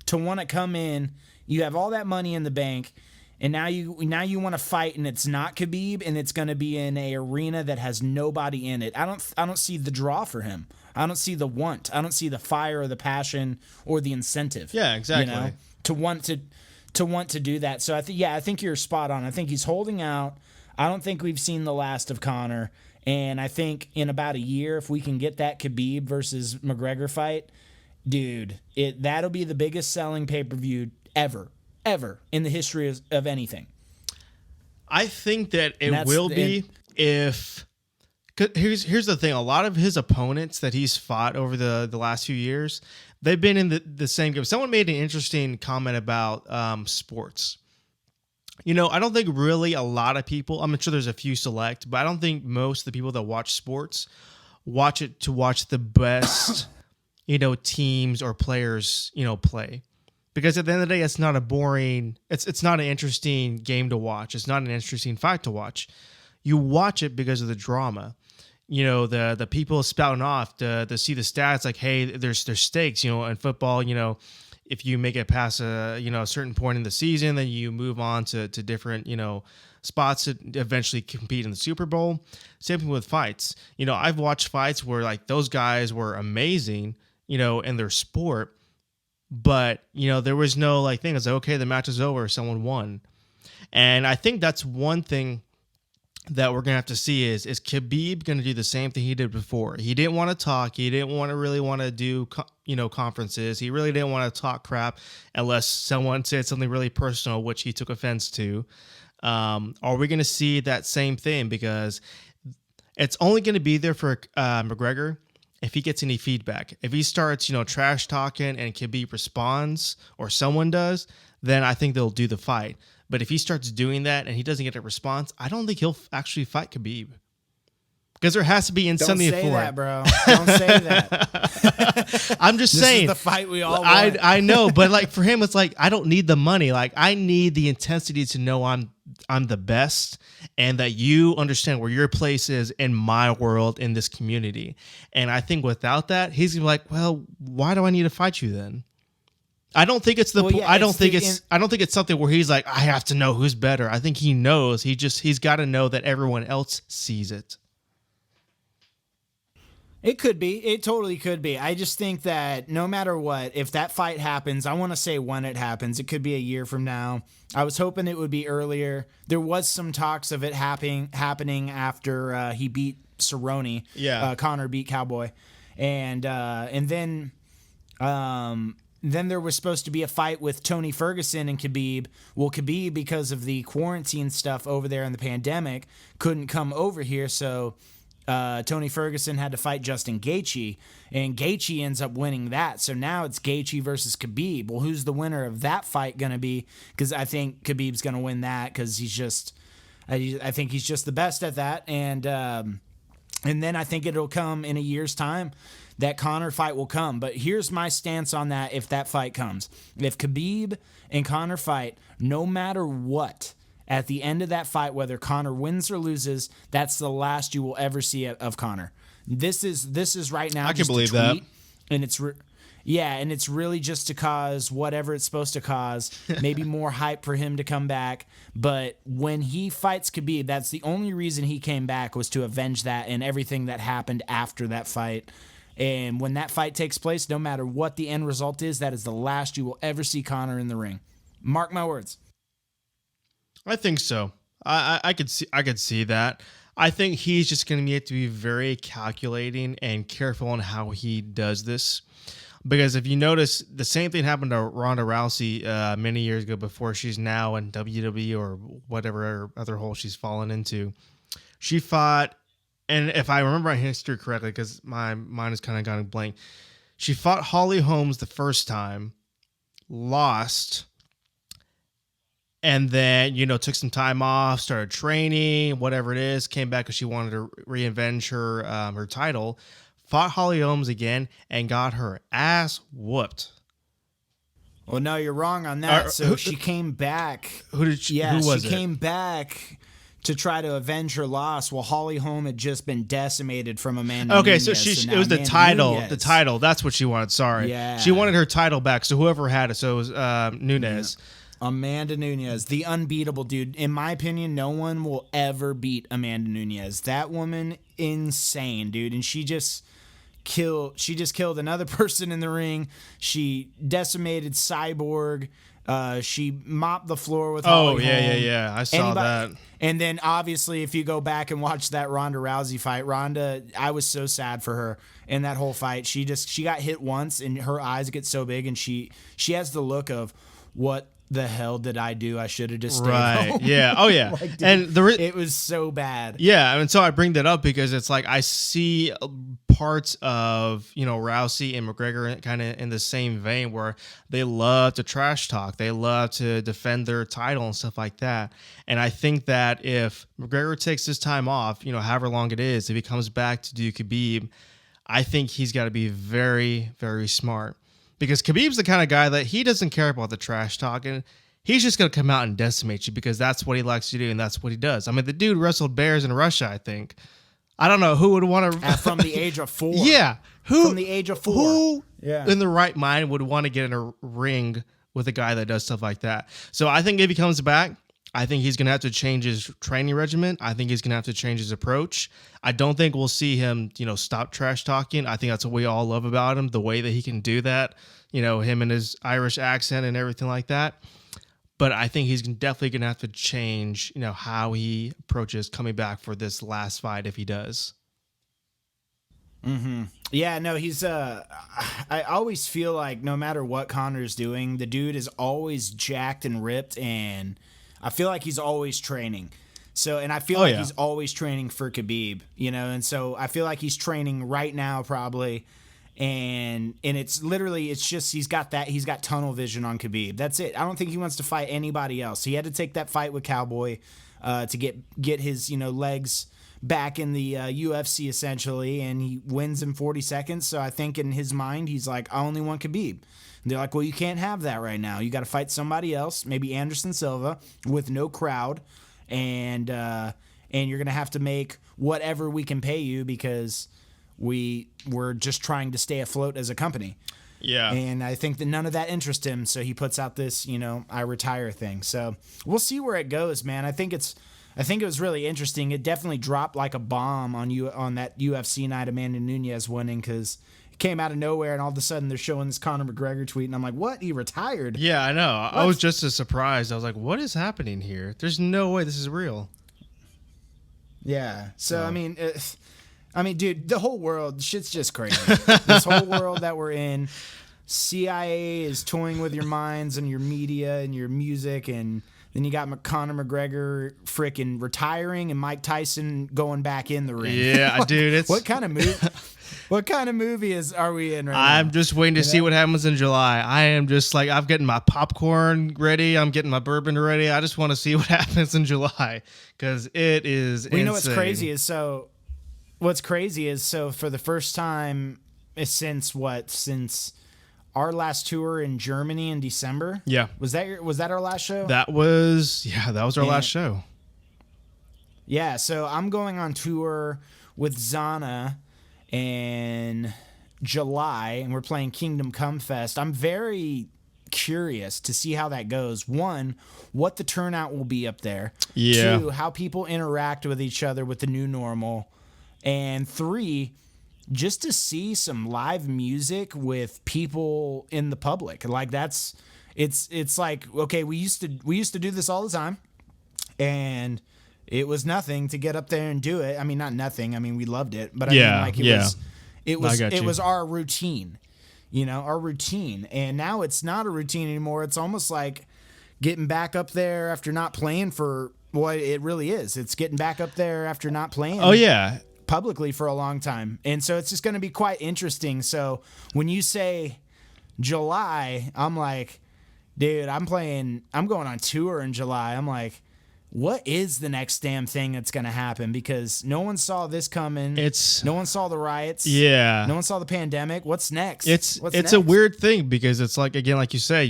to want to come in, you have all that money in the bank. And now you want to fight, and it's not Khabib, and it's going to be in a arena that has nobody in it. I don't see the draw for him. I don't see the want. I don't see the fire or the passion or the incentive. Yeah, exactly. To want to do that. So I think you're spot on. I think he's holding out. I don't think we've seen the last of Conor, and I think in about a year, if we can get that Khabib versus McGregor fight, dude, that'll be the biggest selling pay-per-view ever in the history of anything. I think that it will be if... Here's the thing. A lot of his opponents that he's fought over the last few years, they've been in the same game. Someone made an interesting comment about sports. I don't think really a lot of people, I'm sure there's a few select, but I don't think most of the people that watch sports watch it to watch the best, teams or players, play. Because at the end of the day, it's not a boring, it's not an interesting game to watch. It's not an interesting fight to watch. You watch it because of the drama. The people spouting off to see the stats like, hey, there's stakes, in football, if you make it past a certain point in the season, then you move on to different, spots to eventually compete in the Super Bowl. Same thing with fights. I've watched fights where like those guys were amazing, in their sport. But, there was no like thing. It's like, okay, the match is over. Someone won. And I think that's one thing that we're gonna have to see is Khabib gonna do the same thing he did before? He didn't want to talk. He didn't really want to do conferences. He really didn't want to talk crap unless someone said something really personal, which he took offense to. Are we gonna see that same thing? Because it's only gonna be there for McGregor if he gets any feedback. If he starts trash talking and Khabib responds or someone does, then I think they'll do the fight. But if he starts doing that and he doesn't get a response, I don't think he'll actually fight Khabib. Because there has to be incentive for it. Don't say that, bro. Don't say that. I'm just saying. This is the fight we all want. I know, but like for him, it's like I don't need the money. Like I need the intensity to know I'm the best and that you understand where your place is in my world, in this community. And I think without that, he's gonna be like, well, why do I need to fight you then? I don't think it's I don't think it's something where he's like, I have to know who's better. I think he knows. He's got to know that everyone else sees it. It could be. It totally could be. I just think that no matter what, if that fight happens, I want to say when it happens. It could be a year from now. I was hoping it would be earlier. There was some talks of it happening after he beat Cerrone. Yeah. Conor beat Cowboy, and then there was supposed to be a fight with Tony Ferguson and Khabib. Well, Khabib, because of the quarantine stuff over there in the pandemic, couldn't come over here, so Tony Ferguson had to fight Justin Gaethje, and Gaethje ends up winning that. So now it's Gaethje versus Khabib. Well, who's the winner of that fight going to be? Because I think Khabib's going to win that because I think he's just the best at that. And then I think it'll come in a year's time. That Conor fight will come. But here's my stance on that if that fight comes. If Khabib and Conor fight, no matter what, at the end of that fight, whether Conor wins or loses, that's the last you will ever see of Conor. This is right now. I can believe that. And it's really just to cause whatever it's supposed to cause, maybe more hype for him to come back. But when he fights Khabib, that's the only reason he came back, was to avenge that and everything that happened after that fight. And when that fight takes place, no matter what the end result is, that is the last you will ever see Conor in the ring. Mark my words. I think so. I could see that. I think he's just going to have to be very calculating and careful on how he does this. Because if you notice, the same thing happened to Ronda Rousey many years ago before she's now in WWE or whatever other hole she's fallen into. She fought, and if I remember my history correctly, because my mind has kind of gone blank, she fought Holly Holmes the first time, lost, and then, took some time off, started training, whatever it is, came back because she wanted to revenge her title, fought Holly Holmes again, and got her ass whooped. Well, no, you're wrong on that. She came back. Who was it? She came back to try to avenge her loss. Well, Holly Holm had just been decimated from Amanda Nunes. So it was the title. Nunes. The title. That's what she wanted. Sorry. Yeah. She wanted her title back. So whoever had it. So it was Nunes. Yeah. Amanda Nunes, the unbeatable dude. In my opinion, no one will ever beat Amanda Nunes. That woman, insane, dude. And she just killed another person in the ring. She decimated Cyborg. She mopped the floor with Holly Holm. Yeah. I saw that. And then obviously, if you go back and watch that Ronda Rousey fight, I was so sad for her in that whole fight. She got hit once, and her eyes get so big, and she has the look of, what the hell did I do? I should have just stayed home. Yeah. Oh yeah. Like, dude, and it was so bad. Yeah. And so I bring that up because it's like I see parts of Rousey and McGregor kind of in the same vein where they love to trash talk, they love to defend their title and stuff like that. And I think that if McGregor takes his time off, however long it is, if he comes back to do Khabib, I think he's got to be very, very smart. Because Khabib's the kind of guy that he doesn't care about the trash talking. He's just going to come out and decimate you because that's what he likes to do and that's what he does. I mean, the dude wrestled bears in Russia, I think. I don't know who would want to... From the age of 4. Yeah. From the age of 4. Who in the right mind would want to get in a ring with a guy that does stuff like that? So I think if he comes back, I think he's going to have to change his training regimen. I think he's going to have to change his approach. I don't think we'll see him, stop trash talking. I think that's what we all love about him, the way that he can do that, him and his Irish accent and everything like that. but I think he's definitely going to have to change, how he approaches coming back for this last fight if he does. Mm-hmm. Yeah, no, he's I always feel like no matter what Conor's doing, the dude is always jacked and ripped, and I feel like he's always training. So, and I feel like he's always training for Khabib, and so I feel like he's training right now probably, and it's literally, it's just he's got tunnel vision on Khabib. That's it. I don't think he wants to fight anybody else. He had to take that fight with Cowboy to get his legs back in the UFC essentially, and he wins in 40 seconds. So I think in his mind, he's like, I only want Khabib. And they're like, well, you can't have that right now. You got to fight somebody else, maybe Anderson Silva with no crowd, and you're gonna have to make whatever we can pay you because we're just trying to stay afloat as a company. Yeah. And I think that none of that interests him, so he puts out this, I retire thing. So we'll see where it goes, man. I think it was really interesting. It definitely dropped like a bomb on that UFC night, Amanda Nunes winning, because it came out of nowhere, and all of a sudden they're showing this Conor McGregor tweet, and I'm like, what? He retired? Yeah, I know. I was just as surprised. I was like, what is happening here? There's no way this is real. Yeah. So, I mean, dude, the whole world, shit's just crazy. This whole world that we're in, CIA is toying with your minds and your media and your music, and then you got Conor McGregor freaking retiring and Mike Tyson going back in the ring. Yeah, dude, it's what kind of movie? What kind of movie are we in right now? I'm just waiting to see what happens in July. I am just like, I'm getting my popcorn ready. I'm getting my bourbon ready. I just want to see what happens in July because it is insane. You know what's crazy is for the first time since our last tour in Germany in December. Yeah. Was that our last show? That was our last show. Yeah, so I'm going on tour with Zana in July, and we're playing Kingdom Come Fest. I'm very curious to see how that goes. One, what the turnout will be up there. Yeah. Two, how people interact with each other with the new normal. And three, just to see some live music with people in the public. Like it's like, okay, we used to do this all the time, and it was nothing to get up there and do it. I mean, not nothing. I mean, we loved it, but it was our routine, our routine. And now it's not a routine anymore. It's almost like getting back up there after not playing for what it really is. It's getting back up there after not playing. Oh yeah. Publicly for a long time. And so it's just going to be quite interesting. So when you say July, I'm like, dude, I'm going on tour in July. I'm like, what is the next damn thing that's going to happen? Because no one saw this coming. No one saw the riots. Yeah. No one saw the pandemic. What's next? It's a weird thing because it's like, again, like you say,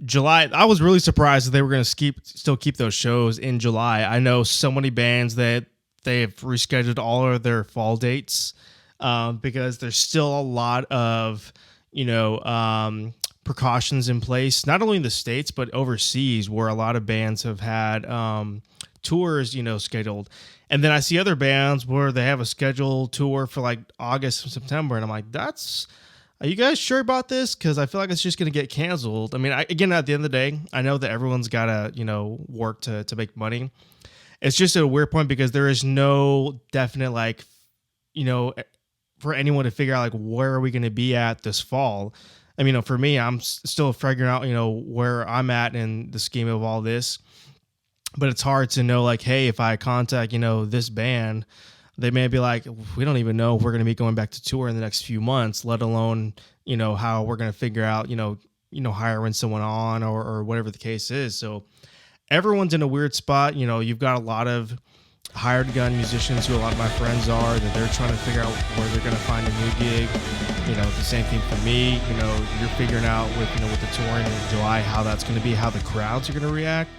July, I was really surprised that they were going to still keep those shows in July. I know so many bands that they have rescheduled all of their fall dates because there's still a lot of, precautions in place, not only in the States, but overseas where a lot of bands have had tours, scheduled. And then I see other bands where they have a scheduled tour for like August and September. And I'm like, are you guys sure about this? Because I feel like it's just going to get canceled. I mean, again, at the end of the day, I know that everyone's got to, work to make money. It's just a weird point because there is no definite, for anyone to figure out, where are we going to be at this fall? I mean, for me, I'm still figuring out, where I'm at in the scheme of all this. But it's hard to know, hey, if I contact, this band, they may be like, we don't even know if we're going to be going back to tour in the next few months, let alone, how we're going to figure out, hiring someone on or whatever the case is. So everyone's in a weird spot. You've got a lot of hired gun musicians who a lot of my friends are that they're trying to figure out where they're going to find a new gig. The same thing for me. You're figuring out with the touring in July how that's going to be, how the crowds are going to react.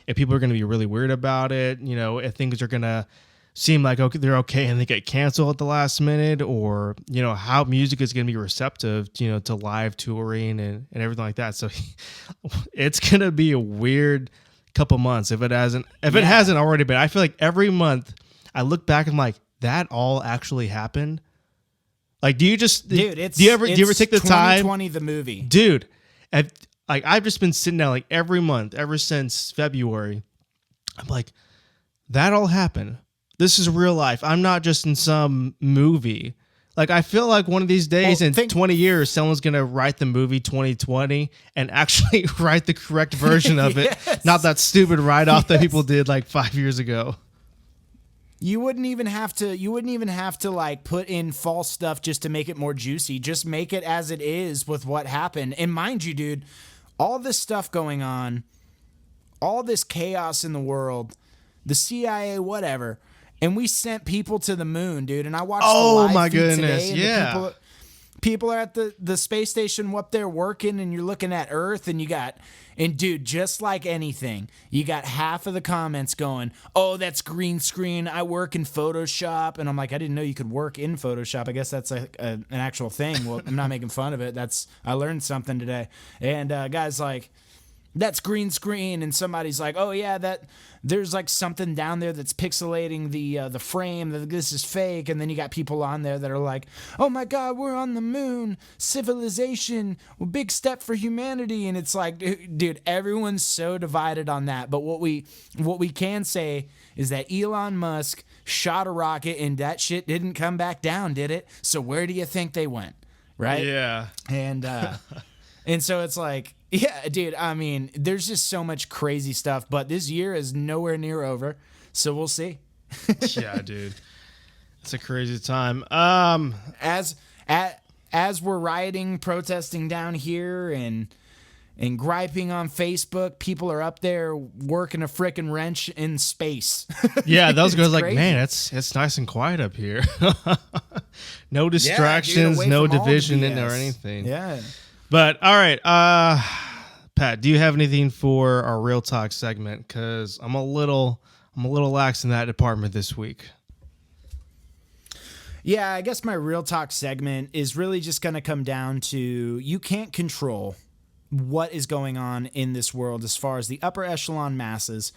If people are going to be really weird about it, if things are going to seem like they're okay and they get canceled at the last minute, or how music is going to be receptive to live touring and everything like that. So it's going to be a weird couple months if it hasn't already been. I feel like every month I look back and I'm like, that all actually happened. Do you ever take the time? 2020 the movie, dude. like I've just been sitting down like every month ever since February. I'm like, that all happened. This is real life. I'm not just in some movie. Like, I feel like one of these days in 20 years, someone's going to write the movie 2020 and actually write the correct version of it. Not that stupid write-off that people did like 5 years ago. You wouldn't even have to like put in false stuff just to make it more juicy. Just make it as it is with what happened. And mind you, dude, all this stuff going on, all this chaos in the world, the CIA, whatever. And we sent people to the moon, dude. And I watched the live feed today, and people are at the space station up there working, and you're looking at Earth, and dude, just like anything, you got half of the comments going, oh, that's green screen. I work in Photoshop. And I'm like, I didn't know you could work in Photoshop. I guess that's an actual thing. Well, I'm not making fun of it. I learned something today. And guys like, that's green screen, and somebody's like, oh yeah, that there's like something down there that's pixelating the frame, that this is fake. And then you got people on there that are like, oh my god, we're on the moon, civilization, big step for humanity. And it's like, dude, everyone's so divided on that. But what we can say is that Elon Musk shot a rocket and that shit didn't come back down, did it? So where do you think they went? Right? Yeah. And and so it's like, yeah, dude, I mean, there's just so much crazy stuff, but this year is nowhere near over, so we'll see. Yeah, dude. It's a crazy time. As we're rioting, protesting down here and griping on Facebook, people are up there working a frickin' wrench in space. Yeah, those guys like, man, it's nice and quiet up here. No distractions, dude, no division or anything. Yeah. But all right, Pat, do you have anything for our Real Talk segment? Because I'm a little lax in that department this week. Yeah, I guess my Real Talk segment is really just going to come down to, you can't control what is going on in this world as far as the upper echelon masses,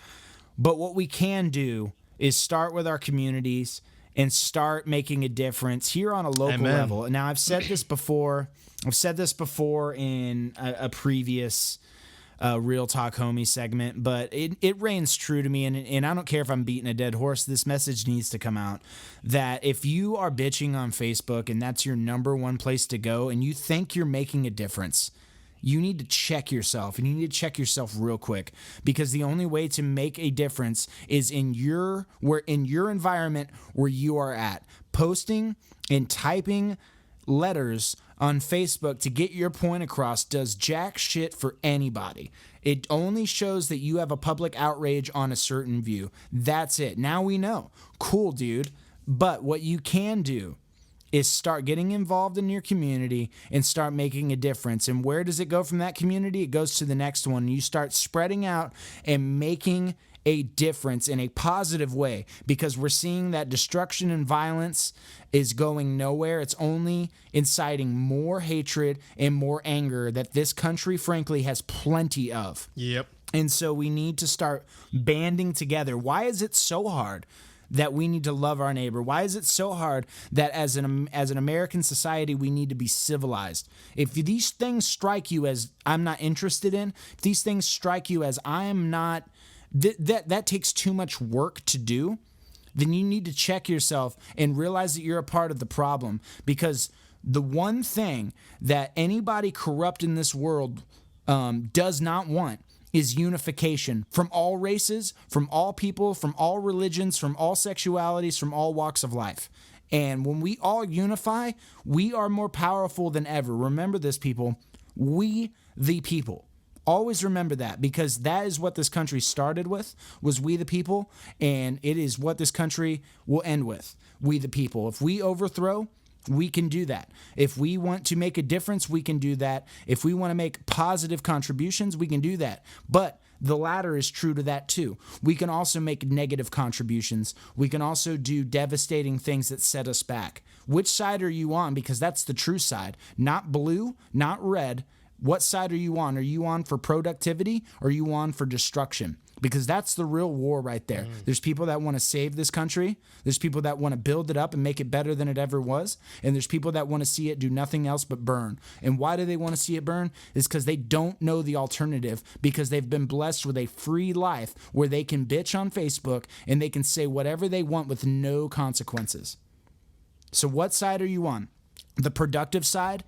but what we can do is start with our communities and start making a difference here on a local level. And now I've said this before. I've said this before in a previous Real Talk Homie segment, but it reigns true to me, and I don't care if I'm beating a dead horse. This message needs to come out, that if you are bitching on Facebook and that's your number one place to go and you think you're making a difference, you need to check yourself, and you need to check yourself real quick, because the only way to make a difference is in your environment where you are at. Posting and typing letters on Facebook to get your point across does jack shit for anybody. It only shows that you have a public outrage on a certain view. That's it. Now we know. Cool, dude. But what you can do is start getting involved in your community and start making a difference. And where does it go from that community? It goes to the next one. You start spreading out and making a difference in a positive way, because we're seeing that destruction and violence is going nowhere. It's only inciting more hatred and more anger that this country, frankly, has plenty of. Yep. And so we need to start banding together. Why is it so hard that we need to love our neighbor? Why is it so hard that as an American society we need to be civilized? If these things strike you as I'm not interested in, if these things strike you as I'm not, that takes too much work to do, then you need to check yourself and realize that you're a part of the problem. Because the one thing that anybody corrupt in this world does not want is unification from all races, from all people, from all religions, from all sexualities, from all walks of life. And when we all unify, we are more powerful than ever. Remember this, people. We the people. Always remember that, because that is what this country started with, was we the people, and it is what this country will end with, we the people. If we overthrow, we can do that. If we want to make a difference, we can do that. If we want to make positive contributions, we can do that. But the latter is true to that too. We can also make negative contributions. We can also do devastating things that set us back. Which side are you on? Because that's the true side. Not blue, not red. What side are you on? Are you on for productivity, or are you on for destruction? because that's the real war right there. There's people that want to save this country. There's people that want to build it up and make it better than it ever was. And there's people that want to see it do nothing else but burn. And why do they want to see it burn? Is because they don't know the alternative, because they've been blessed with a free life where they can bitch on Facebook and they can say whatever they want with no consequences. So what side are you on? The productive side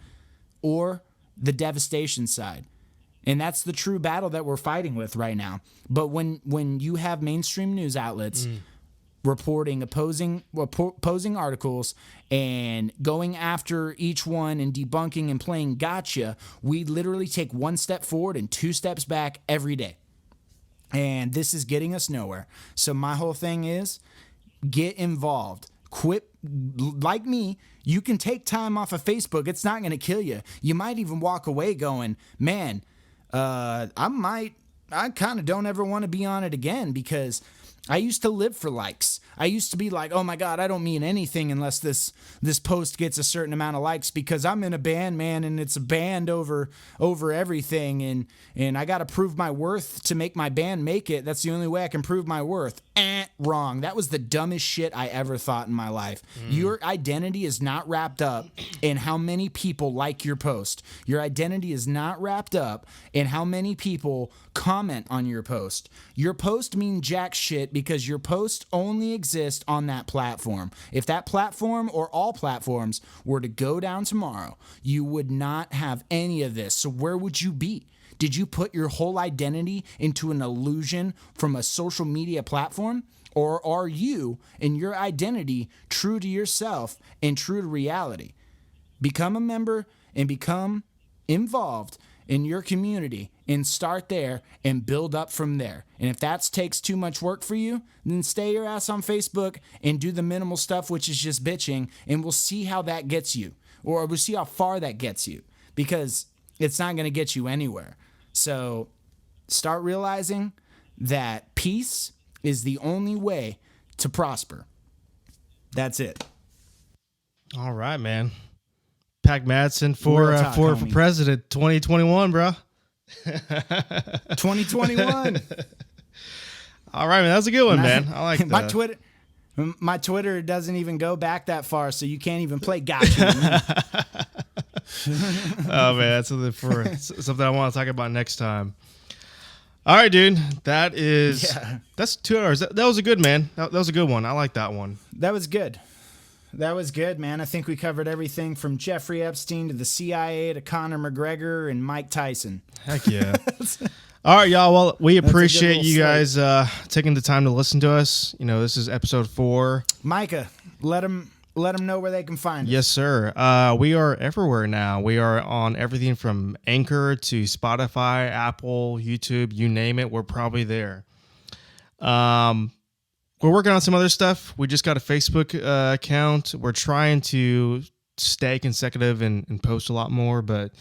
or the devastation side? And that's the true battle that we're fighting with right now. But when you have mainstream news outlets reporting opposing articles and going after each one and debunking and playing gotcha, we literally take one step forward and two steps back every day. And this is getting us nowhere. So my whole thing is get involved. Quit. Like me, you can take time off of Facebook. It's not going to kill you. You might even walk away going, man, I kind of don't ever want to be on it again, because I used to live for likes. I used to be like, oh my God, I don't mean anything unless this post gets a certain amount of likes, because I'm in a band, man, and it's a band over everything, and I got to prove my worth to make my band make it. That's the only way I can prove my worth. Wrong. That was the dumbest shit I ever thought in my life. Your identity is not wrapped up in how many people like your post. Your identity is not wrapped up in how many people comment on your post. Your post means jack shit because your post only exists on that platform. If that platform or all platforms were to go down tomorrow, you would not have any of this. So where would you be? Did you put your whole identity into an illusion from a social media platform? Or are you and your identity true to yourself and true to reality? Become a member and become involved in your community and start there and build up from there. And if that takes too much work for you, then stay your ass on Facebook and do the minimal stuff, which is just bitching, and we'll see how that gets you, or we'll see how far that gets you, because it's not going to get you anywhere. So start realizing that peace is the only way to prosper. That's it. All right, man. Pack Madsen for president 2021, bro. 2021. All right, man. That was a good one, man. I like that. My Twitter doesn't even go back that far, so you can't even play gotcha. Oh, man. That's something I want to talk about next time. All right, dude. That's 2 hours. That was a good, man. That was a good one. I like that one. That was good. That was good, man. I think we covered everything from Jeffrey Epstein to the CIA to Conor McGregor and Mike Tyson. Heck yeah. All right, y'all. Well, we appreciate you guys taking the time to listen to us. You know, this is episode 4. Micah, let them know where they can find us. Yes, sir. We are everywhere now. We are on everything from Anchor to Spotify, Apple, YouTube, you name it. We're probably there. We're working on some other stuff. We just got a Facebook account. We're trying to stay consecutive and post a lot more. But,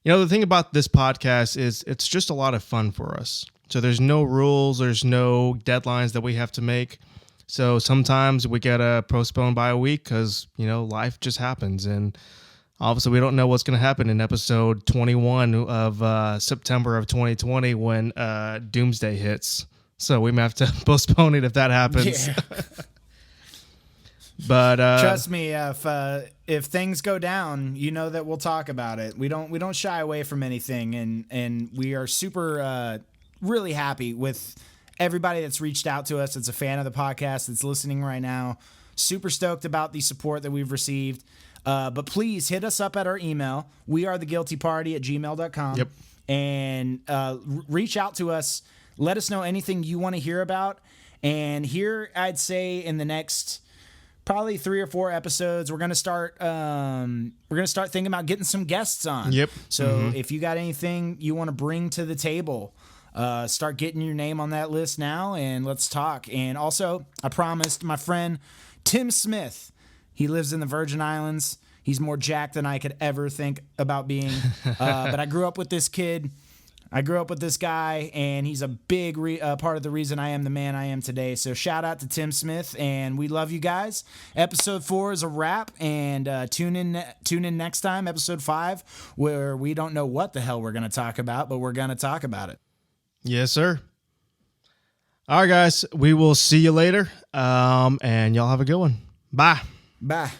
you know, the thing about this podcast is it's just a lot of fun for us. So there's no rules. There's no deadlines that we have to make. So sometimes we get postponed by a week because, you know, life just happens. And obviously we don't know what's going to happen in episode 21 of September of 2020 when Doomsday hits. So we may have to postpone it if that happens. Yeah. But trust me, if things go down, you know that we'll talk about it. We don't shy away from anything, and we are super really happy with everybody that's reached out to us. That's a fan of the podcast, that's listening right now. Super stoked about the support that we've received. But please hit us up at our email, wearetheguiltyparty@gmail.com. Yep. And reach out to us. Let us know anything you want to hear about. And here, I'd say in the next probably 3 or 4 episodes, we're gonna start thinking about getting some guests on. Yep. So if you got anything you want to bring to the table, start getting your name on that list now, and let's talk. And also, I promised my friend Tim Smith. He lives in the Virgin Islands. He's more jacked than I could ever think about being. But I grew up with this kid. I grew up with this guy, and he's a big part of the reason I am the man I am today. So shout out to Tim Smith, and we love you guys. Episode 4 is a wrap, and tune in next time, episode 5, where we don't know what the hell we're going to talk about, but we're going to talk about it. Yes, sir. All right, guys. We will see you later. And y'all have a good one. Bye. Bye.